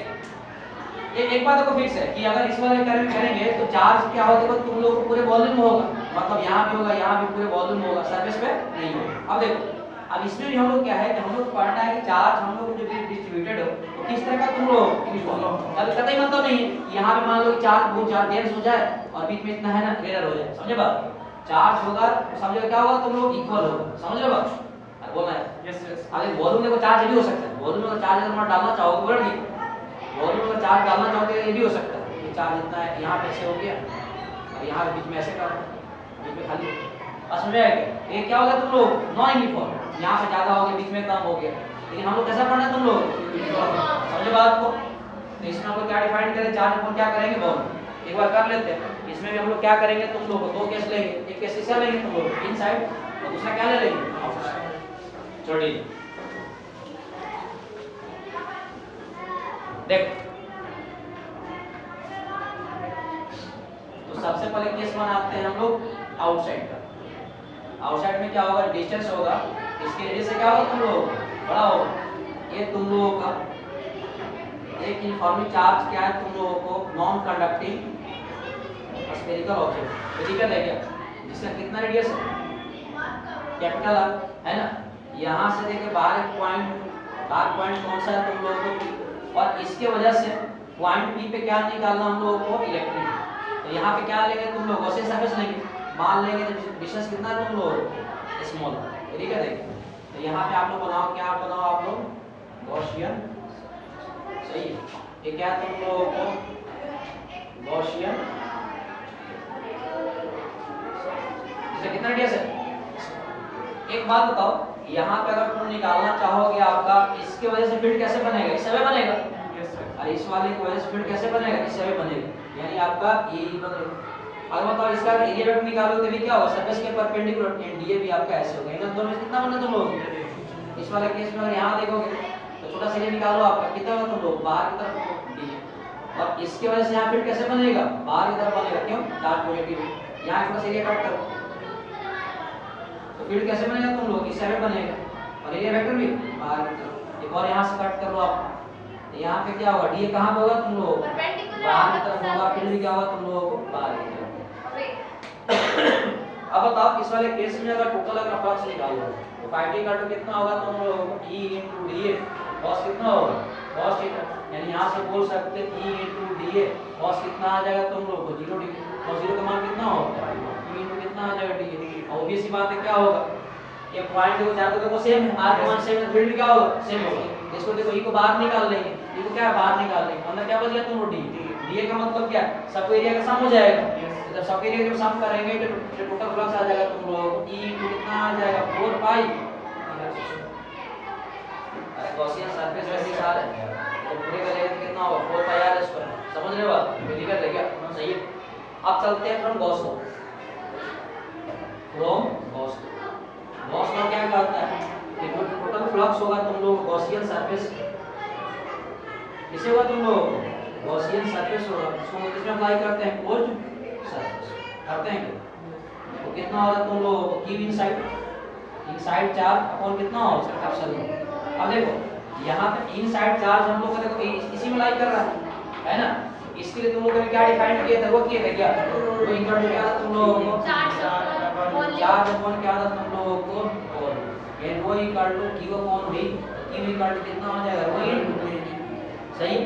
ये एक बात को फिक्स है कि अगर इस वाले करेंगे तो चार्ज क्या होगा? देखो तुम लोग को पूरे वॉल्यूम में होगा, मतलब यहाँ भी होगा, यहाँ भी पूरे वॉल्यूम में होगा, सरफेस पे नहीं होगा। अब देखो अब इसमें भी हम लोग क्या है कि हम लोग पढ़ना है कि चार्ज हम लोग जो डिस्ट्रीब्यूटेड हो तो किस तरह का तुम लोग अभी कतई मतलब नहीं है यहाँ पे मान लो कि चार्ज बहुत ज्यादा डेंस हो जाए और बीच में इतना है ना एरर हो जाए, समझे बात? चार्ज होगा सब जगह क्या होगा तुम लोग इक्वल होगा, समझ रहे हो बात? अरे बोलना है यस यस। अरे वॉल्यूम में चार्ज भी हो सकता है, वॉल्यूम में चार्ज अगर डालना चाहोगे बोल ठीक, वॉल्यूम में चार्ज डालना चाहोगे ये भी हो सकता है, ये चार्ज इतना है यहाँ पे ऐसे हो गया और यहाँ बीच में ऐसे कर बीच में खाली समझ में आएगा? ये क्या होगा तुम लोग नॉन यूनिफॉर्म, यहाँ पे ज्यादा हो गया बीच में कम हो गया, लेकिन हम लोग कैसा पढ़ना है तुम लोग समझे बात को? तो इसमें हम लोग क्या डिफाइन करें, चार्ज अपन क्या करेंगे वॉल्यूम एक बार कर लेते हैं। इसमें भी हम लोग क्या करेंगे तुम लोग दो केस लेंगे, एक केस ऐसा लेंगे तुम लोग इनसाइड और दूसरा क्या ले लेंगे आउटसाइड। छोड़िए देख तो सबसे पहले केस बनाते हैं हम लोग आउटसाइड का। आउटसाइड में क्या होगा डिस्टेंस होगा, इसके वजह से क्या होगा तुम लोग बड़ा होगा, ये तुम लोगों का एक यूनिफॉर्मली चार्ज क्या है तुम लोगों को non conducting spherical object physical है क्या, जिसका कितना रेडियस है कैपिटल है ना, यहाँ से लेके बाहर एक पॉइंट कौन सा है तुम लोगों को, और इसके वजह से पॉइंट बी पे क्या निकालना हम लोगों को इलेक्ट्रिक। तो यहाँ पे क्या लेंगे तुम लोग गॉसियन सरफेस लेंगे, मान लेंगे तो डिस्टेंस कितना है तुम लोग स्मॉल, ठीक है देखिए। तो यहाँ पे आप लोग बनाओ क्या बनाओ आप लोग गॉसियन, सही है, ये क्या तुम लोगों को गॉसियन कितना रेडियस है। एक बात बताओ यहाँ पे अगर तुम निकालना चाहोगे आपका इसके वजह से फील्ड कैसे बनेगा, इससे भी बनेगा और इस वाले की वजह से फील्ड कैसे बनेगा, इससे भी बनेगा, यानी आपका ए बनेगा। अगर बताओ इसका एरिया वेक्टर निकालोगे तो भी क्या होगा सरफेस के परपेंडिकुलर एंड भी आपका ऐसे होगा, इन दोनों में कितना बना तुम लोग। इस वाले केस में अगर यहाँ देखोगे तो छोटा सा एरिया निकालो आपका कितना होगा तुम लोग बाहर की तरफ डी, और इसके वजह से यहाँ फील्ड कैसे बनेगा बाहर की तरफ बनेगा, क्यों चार्ज पॉजिटिव यहाँ छोटा सा एरिया कट करो तो फील्ड कैसे बनेगा तुम लोग इससे भी बनेगा, और एरिया वेक्टर भी बाहर की तरफ। एक और यहाँ से कट कर लो आप, यहाँ पे क्या होगा डी कहाँ पे होगा तुम लोग बाहर की तरफ होगा, फील्ड भी क्या होगा तुम लोगों को बाहर की तरफ। अब बताओ इस वाले केस में अगर टोटल अगर फ्लक्स निकालो तो फाइव का कितना होगा तुम लोगों को E * dA cos कितना होगा cos थीटा, यानी यहाँ से बोल सकते E * dA cos कितना आ जाएगा तुम लोगों को 0 डिग्री, और 0 का मान कितना होगा E * कितना आ जाएगा dA। और obvious सी बात है क्या होगा ये पॉइंट देखो चार देखो सेम है, r का मान सेम है, फील्ड क्या होगा सेम होगा। इसको देखो E को बाहर निकाल लेंगे, E को क्या बाहर निकाल लेंगे, अंदर क्या बच गया तुम लोग dA का मतलब क्या सब एरिया का सम हो जाएगा, जब सब एरिया का सम करेंगे तो टोटल फ्लक्स आ जाएगा तुम लोगों को E कितना आ जाएगा 4 पाई, अरे गॉसियन सरफेस वैसे सार है तो पूरे का लेंगे कितना होगा 4 पाई r स्क्वायर, समझ रहे हो बात क्लियर है क्या, सही है। अब चलते हैं from Gauss law, Gauss law क्या कहता है कि टोटल फ्लक्स होगा तुम लोग गॉसियन सरफेस किसे होगा तुम लोग गॉसियन सरफेस होगा, इसको किसमें अप्लाई करते हैं क्लोज्ड सरफेस करते हैं तो कितना होगा तुम लोगों को Q इनसाइड चार्ज अपॉन कितना होगा एप्सिलॉन। अब देखो यहाँ पे इनसाइड चार्ज हम लोग का देखो इसी में लाई कर रहा है ना, इसके लिए तुम लोगों ने क्या डिफाइन किया था वो किया था क्या वो इक्वल क्या था तुम लोगों को चार्ज अपॉन क्या था तुम लोगों को वॉल्यूम, यानी वो equal to Q upon V, Q equal to कितना हो जाएगा वो इनटू सही।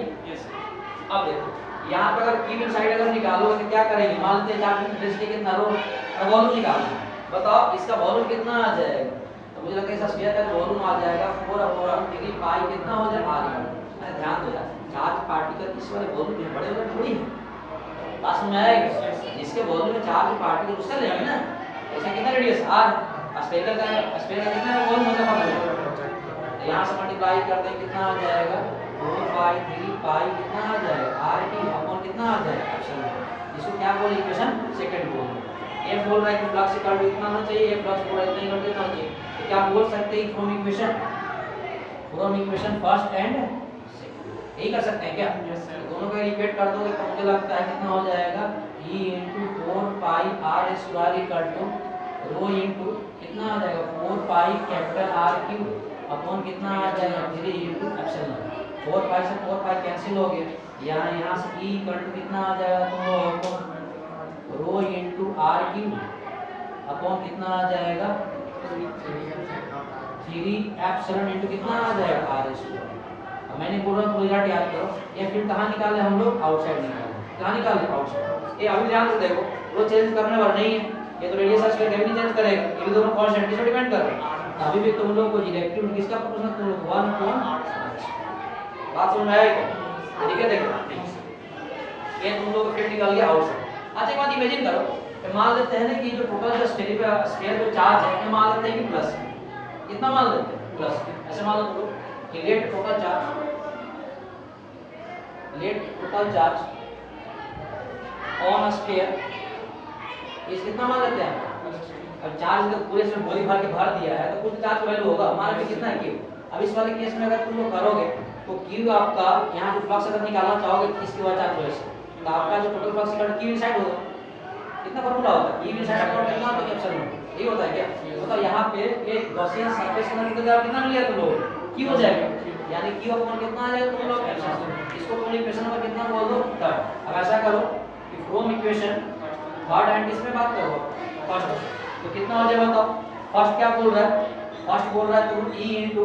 अब देखो यहाँ पे अगर Q इनसाइड अगर निकालोगे तो क्या करेंगे, मान लेते हैं चार्ज की डेंसिटी कितना रो और वॉल्यूम निकालना है, बताओ इसका वॉल्यूम कितना आ जाएगा, तो मुझे लगता है इस स्फीयर का वॉल्यूम आ जाएगा 4/3 पाई कितना हो जाएगा r। अरे ध्यान दो यार चार्ज पार्टिकल इस वाले वॉल्यूम में बड़े बड़े थोड़ी है, पास में आएगा जिसके वॉल्यूम में चार्ज पार्टिकल उसका लेंगे ना, ऐसा कितना रेडियस r स्फीयर का कितना वॉल्यूम मतलब यहाँ से मल्टीप्लाई करते हैं कितना आ जाएगा 4/3 पाई कितना आ जाएगा r अपॉन कितना आ जाएगा एप्सिलॉन। इसको क्या बोल इक्वेशन सेकंड बोल, ये बोल रहा है कि फ्लक्स इक्वल टू इतना होना चाहिए, ये फ्लक्स पूरा इतना ही कर देना चाहिए, तो क्या बोल सकते हैं from equation first and second यही कर सकते हैं क्या, दोनों को रिपीट कर दोगे तो मुझे लगता है कितना हो जाएगा E * 4 pi r square equal to rho into कितना आ जाएगा 4 pi capital R cube upon कितना आ जाएगा 3 इनटू एप्सिलॉन। 4 पाई से 4 पाई कैंसिल हो गया, यहाँ से E इक्वल टू कितना आ जाएगा तुम लोगों को रो इनटू R क्यूब अपॉन कितना आ जाएगा 3 एप्सिलॉन इनटू कितना आ जाएगा r स्क्वायर। अब मैंने बोल रहा हूँ रिजल्ट याद करो, ये फिर कहाँ निकाले हम लोग आउटसाइड निकाले, कहाँ निकाले आउटसाइड। ये अभी ध्यान से देखो वो चेंज करने वाला नहीं है, ये तो रेडियस स्क्वायर कभी नहीं चेंज करेगा, ये भी दोनों कांस्टेंट किस पे डिपेंड कर रहे हैं। अभी भी तुम लोग को इलेक्ट्रिक किसका प्रोपोर्शनल तुम लोग 1/5 बात समझ में आया क्या? ठीक है देखो ये तुम लोग को फिर निकल गया आउटसाइड। अच्छा एक बात इमेजिन करो, मान लेते हैं ना कि जो टोटल जो स्फीयर जो चार्ज है ये मान लेते हैं कि प्लस, कितना मान लेते हैं प्लस, ऐसे मान लो तुम लोग कि let total charge on a sphere इस कितना मान लेते हैं। अब चार्ज तो पूरे इसमें गोली भर के भर दिया है तो कुछ चार्ज वैल्यू होगा हमारे में कितना है क्यू। अब इस वाले केस में अगर तुम लोग करोगे तो क्यू आपका यहाँ जो फ्लक्स अगर निकालना चाहोगे इसकी वजह चार्ज वैसे तो आपका जो total flux equal Q inside होगा। कितना फार्मूला होता है क्यू इनसाइड अपॉन कितना तो एप्सिलॉन यही होता है क्या। मतलब यहाँ पे ये गॉसियन सरफेस के अंदर कितना मिल गया तुम लोग क्यू हो जाएगा, यानी क्यू अपॉन कितना आ जाएगा तुम लोग एप्सिलॉन। इसको तुम इक्वेशन नंबर कितना बोल दो थर्ड। अब ऐसा करो कि फ्रॉम इक्वेशन थर्ड एंड इसमें बात करो फर्स्ट तो कितना हो जाएगा बताओ। फर्स्ट क्या बोल रहा है, फर्स्ट बोल रहा है तुम e into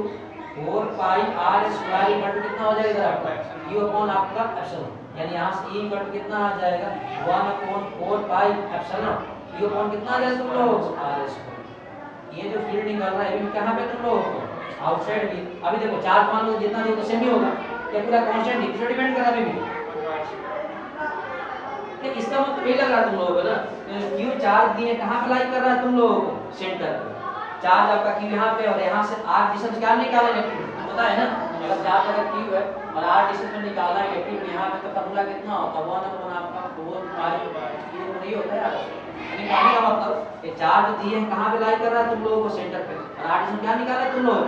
4 pi r square equal to कितना हो जाएगा इधर आपका q अपॉन आपका एप्सिलॉन, यानी यहां से e इक्वल टू कितना आ जाएगा 1/4 pi एप्सिलॉन q अपॉन कितना आ जाएगा तुम लोग r स्क्वायर। ये जो फील्ड निकल रहा है ये कहां पे तुम लोग आउटसाइड भी। अभी देखो चार्ज मान लो जितना दो तो सेम ही होगा, ये पूरा कांस्टेंट है, किस पे डिपेंड कर रहा है अभी भी। इसका मतलब ये लग रहा है तुम लोगों को ना क्यू चार्ज दिए कहां पे लाई कर रहा है तुम लोगों को सेंटर पे। चार्ज आपका क्यू यहां पे और यहां से r डिस्टेंस क्या निकालना है इलेक्ट्रिक पता है ना। अगर चार्ज अगर क्यू है और r डिस्टेंस में निकालना है इलेक्ट्रिक यहां पे तो फार्मूला कितना होता है 1/4 आपका 4 pi ये नहीं होता है यार। यानी कहने का मतलब ये चार्ज दिए हैं कहां पे लाई कर रहा है तुम लोगों को सेंटर पे और r डिस्टेंस क्या निकाला है तुम लोग।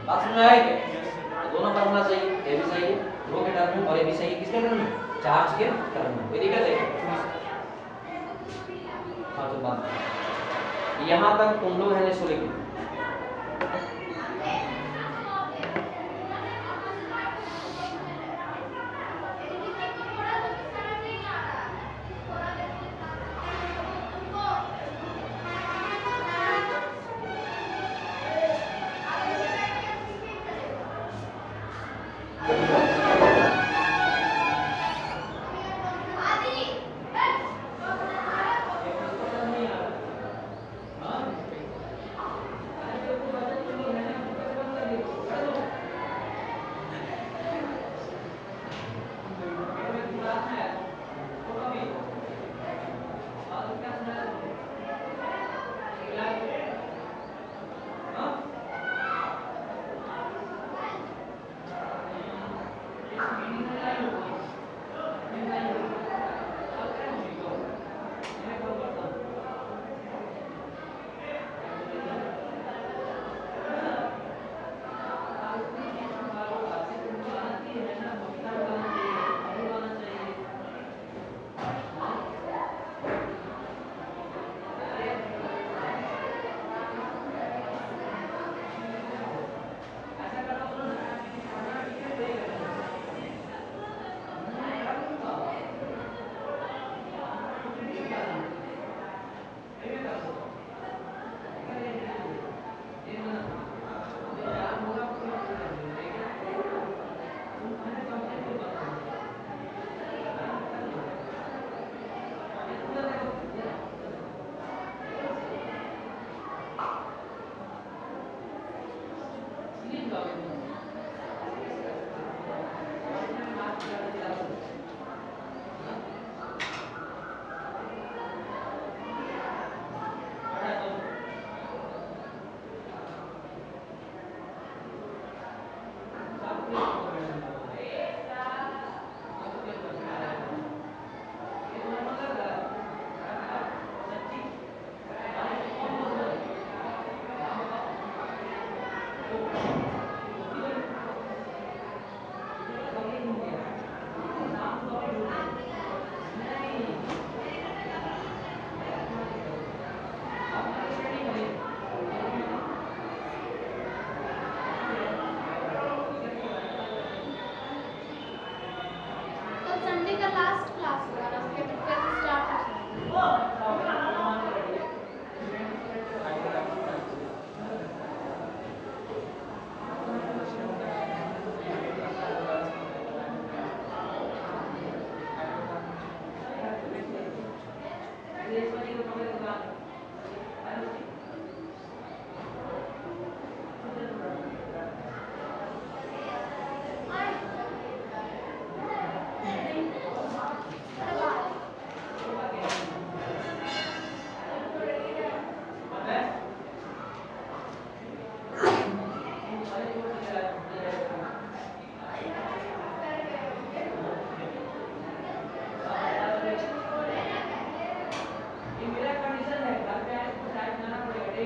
बात समझ में आया क्या। दोनों फार्मूला सही है, ये भी सही है रो के टर्म में और ये भी सही है किसके टर्म में चार्ज के टर्म में। कोई दिक्कत है हाँ तो बात यहाँ तक तुम लोग है इसको लिख लो।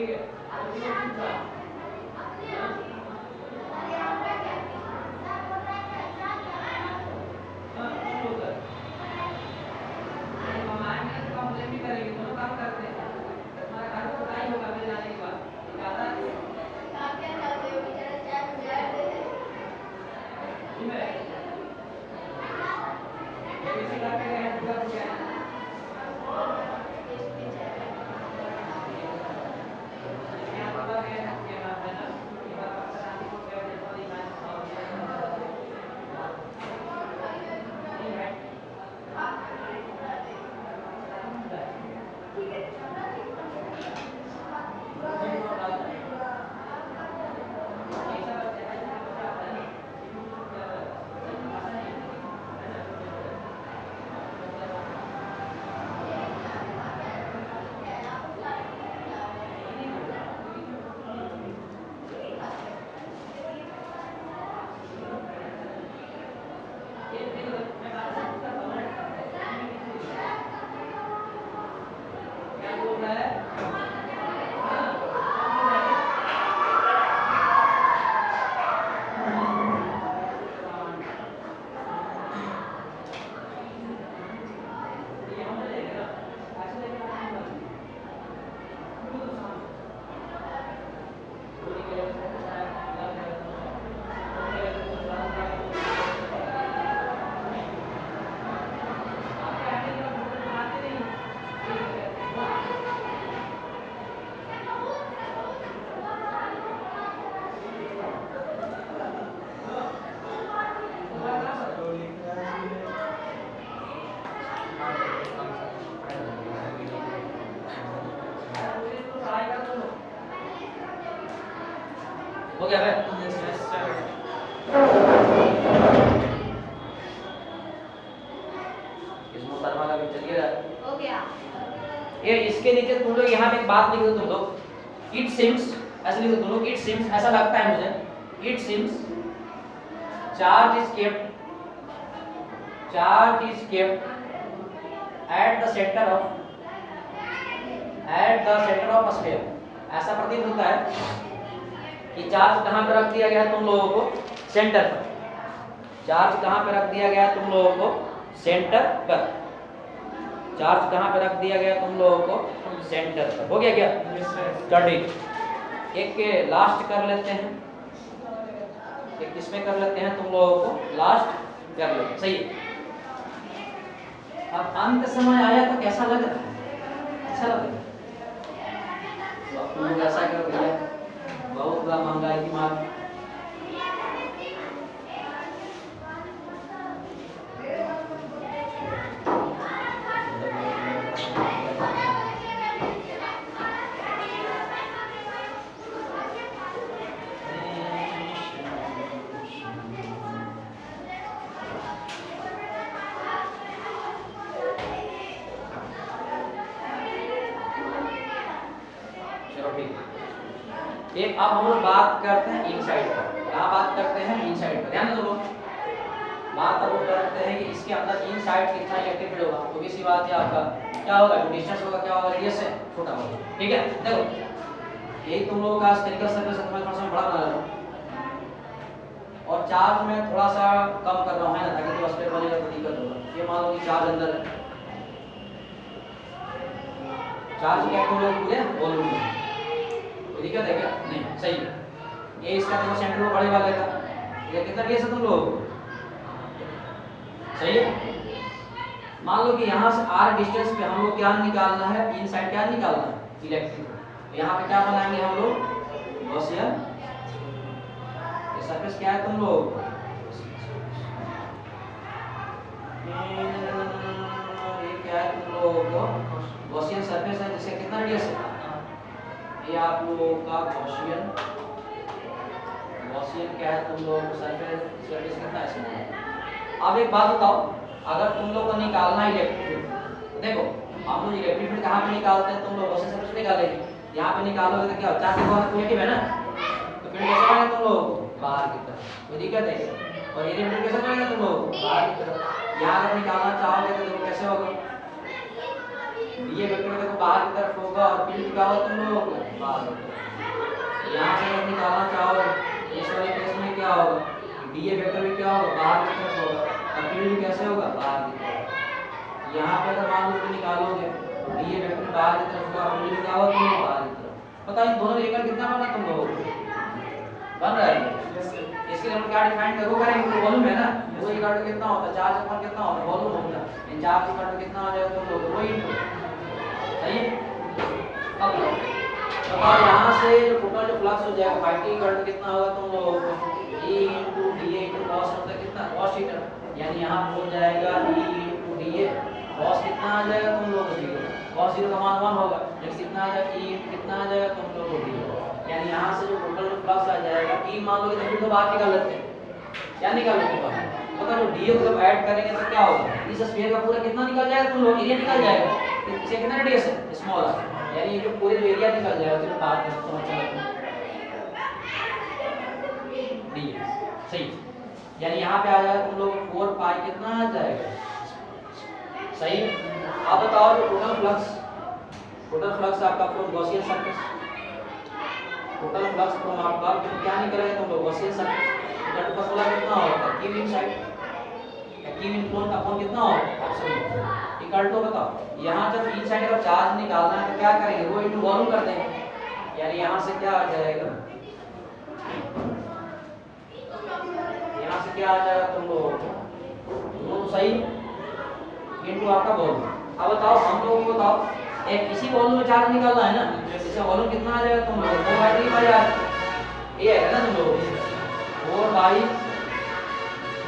ठीक है हो गया भाई इस मुसलमान का भी चलिए हो गया। ये इसके नीचे तुम लोग यहाँ पे एक बात लिख दो तुम लोग इट सिम्स ऐसे लिख दो तुम लोग इट सिम्स ऐसा लगता है मुझे it seems charge is kept at the centre of sphere ऐसा प्रतीत होता है कि चार्ज कहाँ पे रख दिया गया है तुम लोगों को सेंटर पर चार्ज कहाँ पे रख दिया गया है तुम लोगों को सेंटर पर चार्ज कहाँ पे रख दिया गया तुम लोगों को सेंटर पर हो गया क्या ठीक एक के लास्ट कर लेते हैं एक किसमें कर लेते हैं तुम लोगों को लास्ट कर लेते हैं सही है। अब अंत समय आया तो कैसा लग रहा है अच्छा लग रहा है तो आप लोग ऐसा करो भैया बहुत बड़ा महंगाई की मार एक अब हम लोग बात करते हैं इनसाइड पर कहाँ बात करते हैं इनसाइड पर ध्यान दो बात अब लोग करते हैं कि इसके अंदर इनसाइड कितना इलेक्ट्रिक फील्ड होगा तो इसी बात है आपका क्या होगा जो डिस्टेंस होगा क्या होगा रेडियस से छोटा होगा ठीक है देखो यही तुम लोगों का स्फेरिकल सरफेस मैं थोड़ा सा बड़ा बना रहा हूं और चार्ज में थोड़ा सा कम कर रहा हूं है ना ताकि तो स्फीयर बनेगा तो दिक्कत होगा ये मान लो कि चार्ज अंदर है चार्ज क्या तुम लोग पूरे वॉल्यूम में दिक्कत है क्या नहीं सही है ये इसका देखो सेंटर में बड़े वाले का ये कितना केस है तुम लोग सही है मान लो कि यहाँ से r डिस्टेंस पे हम लोग क्या निकालना है इनसाइड क्या निकालना है इलेक्ट्रिक यहाँ पे क्या बनाएंगे हम लोग गॉसियन ये सरफेस क्या है तुम लोग ये क्या है तुम लोग गॉसियन सरफेस है जिसका कितना रेडियस है ये आप लोगों का गॉसियन क्या है तुम लोग सरफेस कितना है अब एक बात बताओ अगर तुम लोग को निकालना है इलेक्ट्रिक फील्ड देखो हम लोग इलेक्ट्रिक फील्ड कहाँ पे निकालते हैं तुम लोग गॉसियन सरफेस निकालेंगे यहाँ पे निकालोगे तो क्या हो चार्ज पॉजिटिव है ना तो फील्ड कैसे बनेगा तुम लोग बाहर की तरफ कोई दिक्कत है और ये फील्ड कैसे बनेगा तुम लोग बाहर की तरफ यहाँ अगर निकालना चाहोगे तो देखो कैसे होगा डीए वेक्टर में देखो बाहर की तरफ होगा और फील्ड क्या होगा तुम लोगों को बाहर की तरफ। यहाँ से अगर निकालना चाहोगे इस वाले केस में क्या होगा, डीए वेक्टर में क्या होगा बाहर की तरफ होगा और फील्ड कैसे होगा बाहर की तरफ। यहाँ पे अगर मान लो कि निकालोगे तो डीए वेक्टर बाहर की तरफ होगा, फील्ड क्या होगा तुम लोग बाहर की तरफ। पता इन दोनों इक्वल कितना बना तुम लोगों को बन रहा है। इसके लिए हम क्या डिफाइन करेंगे, वॉल्यूम है ना, वो इक्वल टू कितना होता है चार्ज अपॉन कितना होता है वॉल्यूम होता है। इन चार्ज इक्वल टू कितना आ जाएगा तुम लोग वो इनटू, सही है। अब बताओ यहाँ से जो टोटल जो फ्लक्स हो जाएगा फाई टी इक्वल टू कितना होगा तुम लोगों को E into DA into cos होता है कितना कॉस थीटा, यानी यहाँ हो जाएगा E इनटू डीए कॉस कितना आ जाएगा तुम लोगों को 0, कॉस 0 का मान 1 होगा, नेक्स्ट कितना आ जाएगा E कितना आ जाएगा तुम लोगों को डीए, यानी यहाँ से जो टोटल जो फ्लक्स आ जाएगा E मान लो कि तो फिर तो बाहर निकाल लेते हैं, क्या निकाल लेते हैं पता जो डीए को जब ऐड करेंगे तो क्या होगा इस स्फीयर का पूरा कितना निकल जाएगा तुम लोग एरिया निकल जाएगा, इससे कितना रेडियस है स्मॉल r, यानी ये जो पूरे जो एरिया निकल जाएगा तो बात समझ चला डीए सही, यानी यहाँ पे आ जाएगा तुम लोग 4 पाई कितना आ जाएगा सही। आप बताओ जो टोटल फ्लक्स आपका from Gaussian surface, total flux from आपका क्या निकलेगा तुम लोग गॉसियन सरफेस का फॉर्मूला कितना होगा q इनसाइड q इन फ्लो का अपॉन कितना होगा एप्सिलॉन इक्वल टू बताओ यहाँ जब इनसाइड का चार्ज निकालना है तो क्या करेंगे वो इनटू वॉल्यूम कर देंगे, यानी यहाँ से क्या आ जाएगा यहाँ से क्या आ जाएगा तुम लोग सही इनटू आपका वॉल्यूम। अब बताओ हम लोगों को बताओ एक इसी वॉल्यूम में चार्ज निकालना है ना, इसका वॉल्यूम कितना आ जाएगा तुम लोग 4/3 ये है ना तुम लोग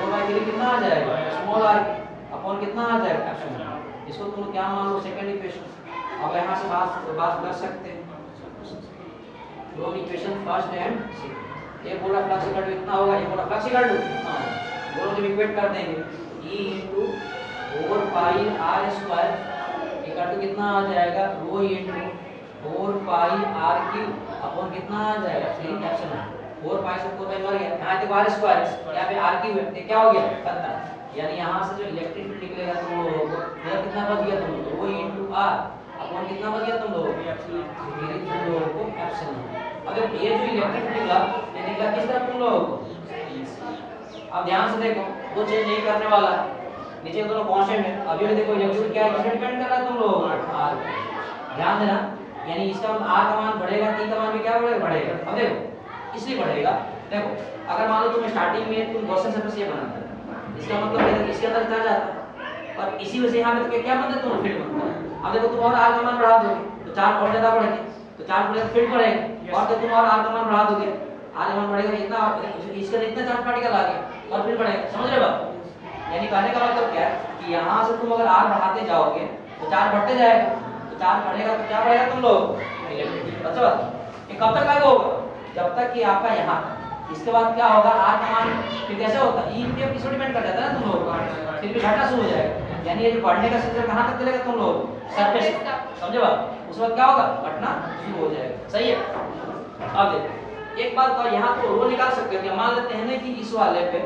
4/3 कितना आ जाएगा स्मॉल r अपॉन कितना आ जाएगा एप्सिलॉन, इसको तुम क्या मान लो सेकंड इक्वेशन। अब यहाँ से बात कर सकते हैं दो इक्वेशन फर्स्ट एंड सेकंड, ये पूरा फ्लक्स इक्वल टू कितना होगा, ये पूरा फ्लक्स इक्वल टू दोनों जब इक्वेट कर देंगे E into 4 pi r square equal to कितना आ जाएगा rho into 4 pi r cube upon कितना आ जाएगा 3 एप्सिलॉन, 4 पाई से 4 पाई मर गया, यहाँ तो r स्क्वायर यहाँ पे r क्यूब है क्या हो गया खत्म, यानी यहाँ से जो इलेक्ट्रिक फील्ड निकलेगा तुम लोगों को यह कितना बच गया तुम लोगों को रो इनटू r अपॉन कितना बच गया तुम लोगों को एप्सिलॉन। अगर ये जो इलेक्ट्रिक फील्ड निकला ये निकला किस तरफ तुम लोगों को, अब ध्यान से देखो वो चेंज नहीं करने वाला है, नीचे दोनों कांस्टेंट है, अभी भी देखो इलेक्ट्रिक क्या है किस पे डिपेंड कर रहा है तुम लोगों को r, ध्यान देना, यानी इसका r का मान बढ़ेगा t का मान भी क्या बढ़ेगा। अब देखो इसलिए बढ़ेगा, देखो अगर मान लो तुम स्टार्टिंग में तुम गॉसियन सरफेस ये बनाते हो इसका मतलब इसके अंदर चला जाता है और इसी वजह से यहाँ पे तो क्या बनता है तुम फील्ड बनता है। अब देखो तुम और r का मान बढ़ा दोगे तो चार्ज और ज्यादा बढ़ेगा, तो चार्ज बढ़ेगा फील्ड बढ़ेगा, और जब तुम और r का मान बढ़ा दोगे r का मान बढ़ेगा इतना इसका इतना चार्ज पार्टिकल आ गया और फील्ड बढ़ेगा, समझ रहे बात। यानी कहने का मतलब क्या है कि यहाँ से तुम अगर r बढ़ाते जाओगे तो चार्ज बढ़ते जाएगा, तो चार्ज बढ़ेगा तो क्या बढ़ेगा तुम लोग इलेक्ट्रिक, अच्छा ये कब तक लागू होगा जब तक कि आपका यहाँ, इसके बाद क्या होगा r का मान फिर कैसे होता है e पे किस डिपेंड कर जाता है ना तुम लोगों का, फिर भी घटना शुरू हो जाएगा, यानी ये जो बढ़ने का सिलसिला कहाँ तक चलेगा तुम लोग सरफेस, समझे बात, उस वक्त क्या होगा घटना शुरू हो जाएगा, सही है। अब देखो एक बात तो यहाँ तो रो निकाल सकते हैं, मान लेते हैं ना कि इस वाले पे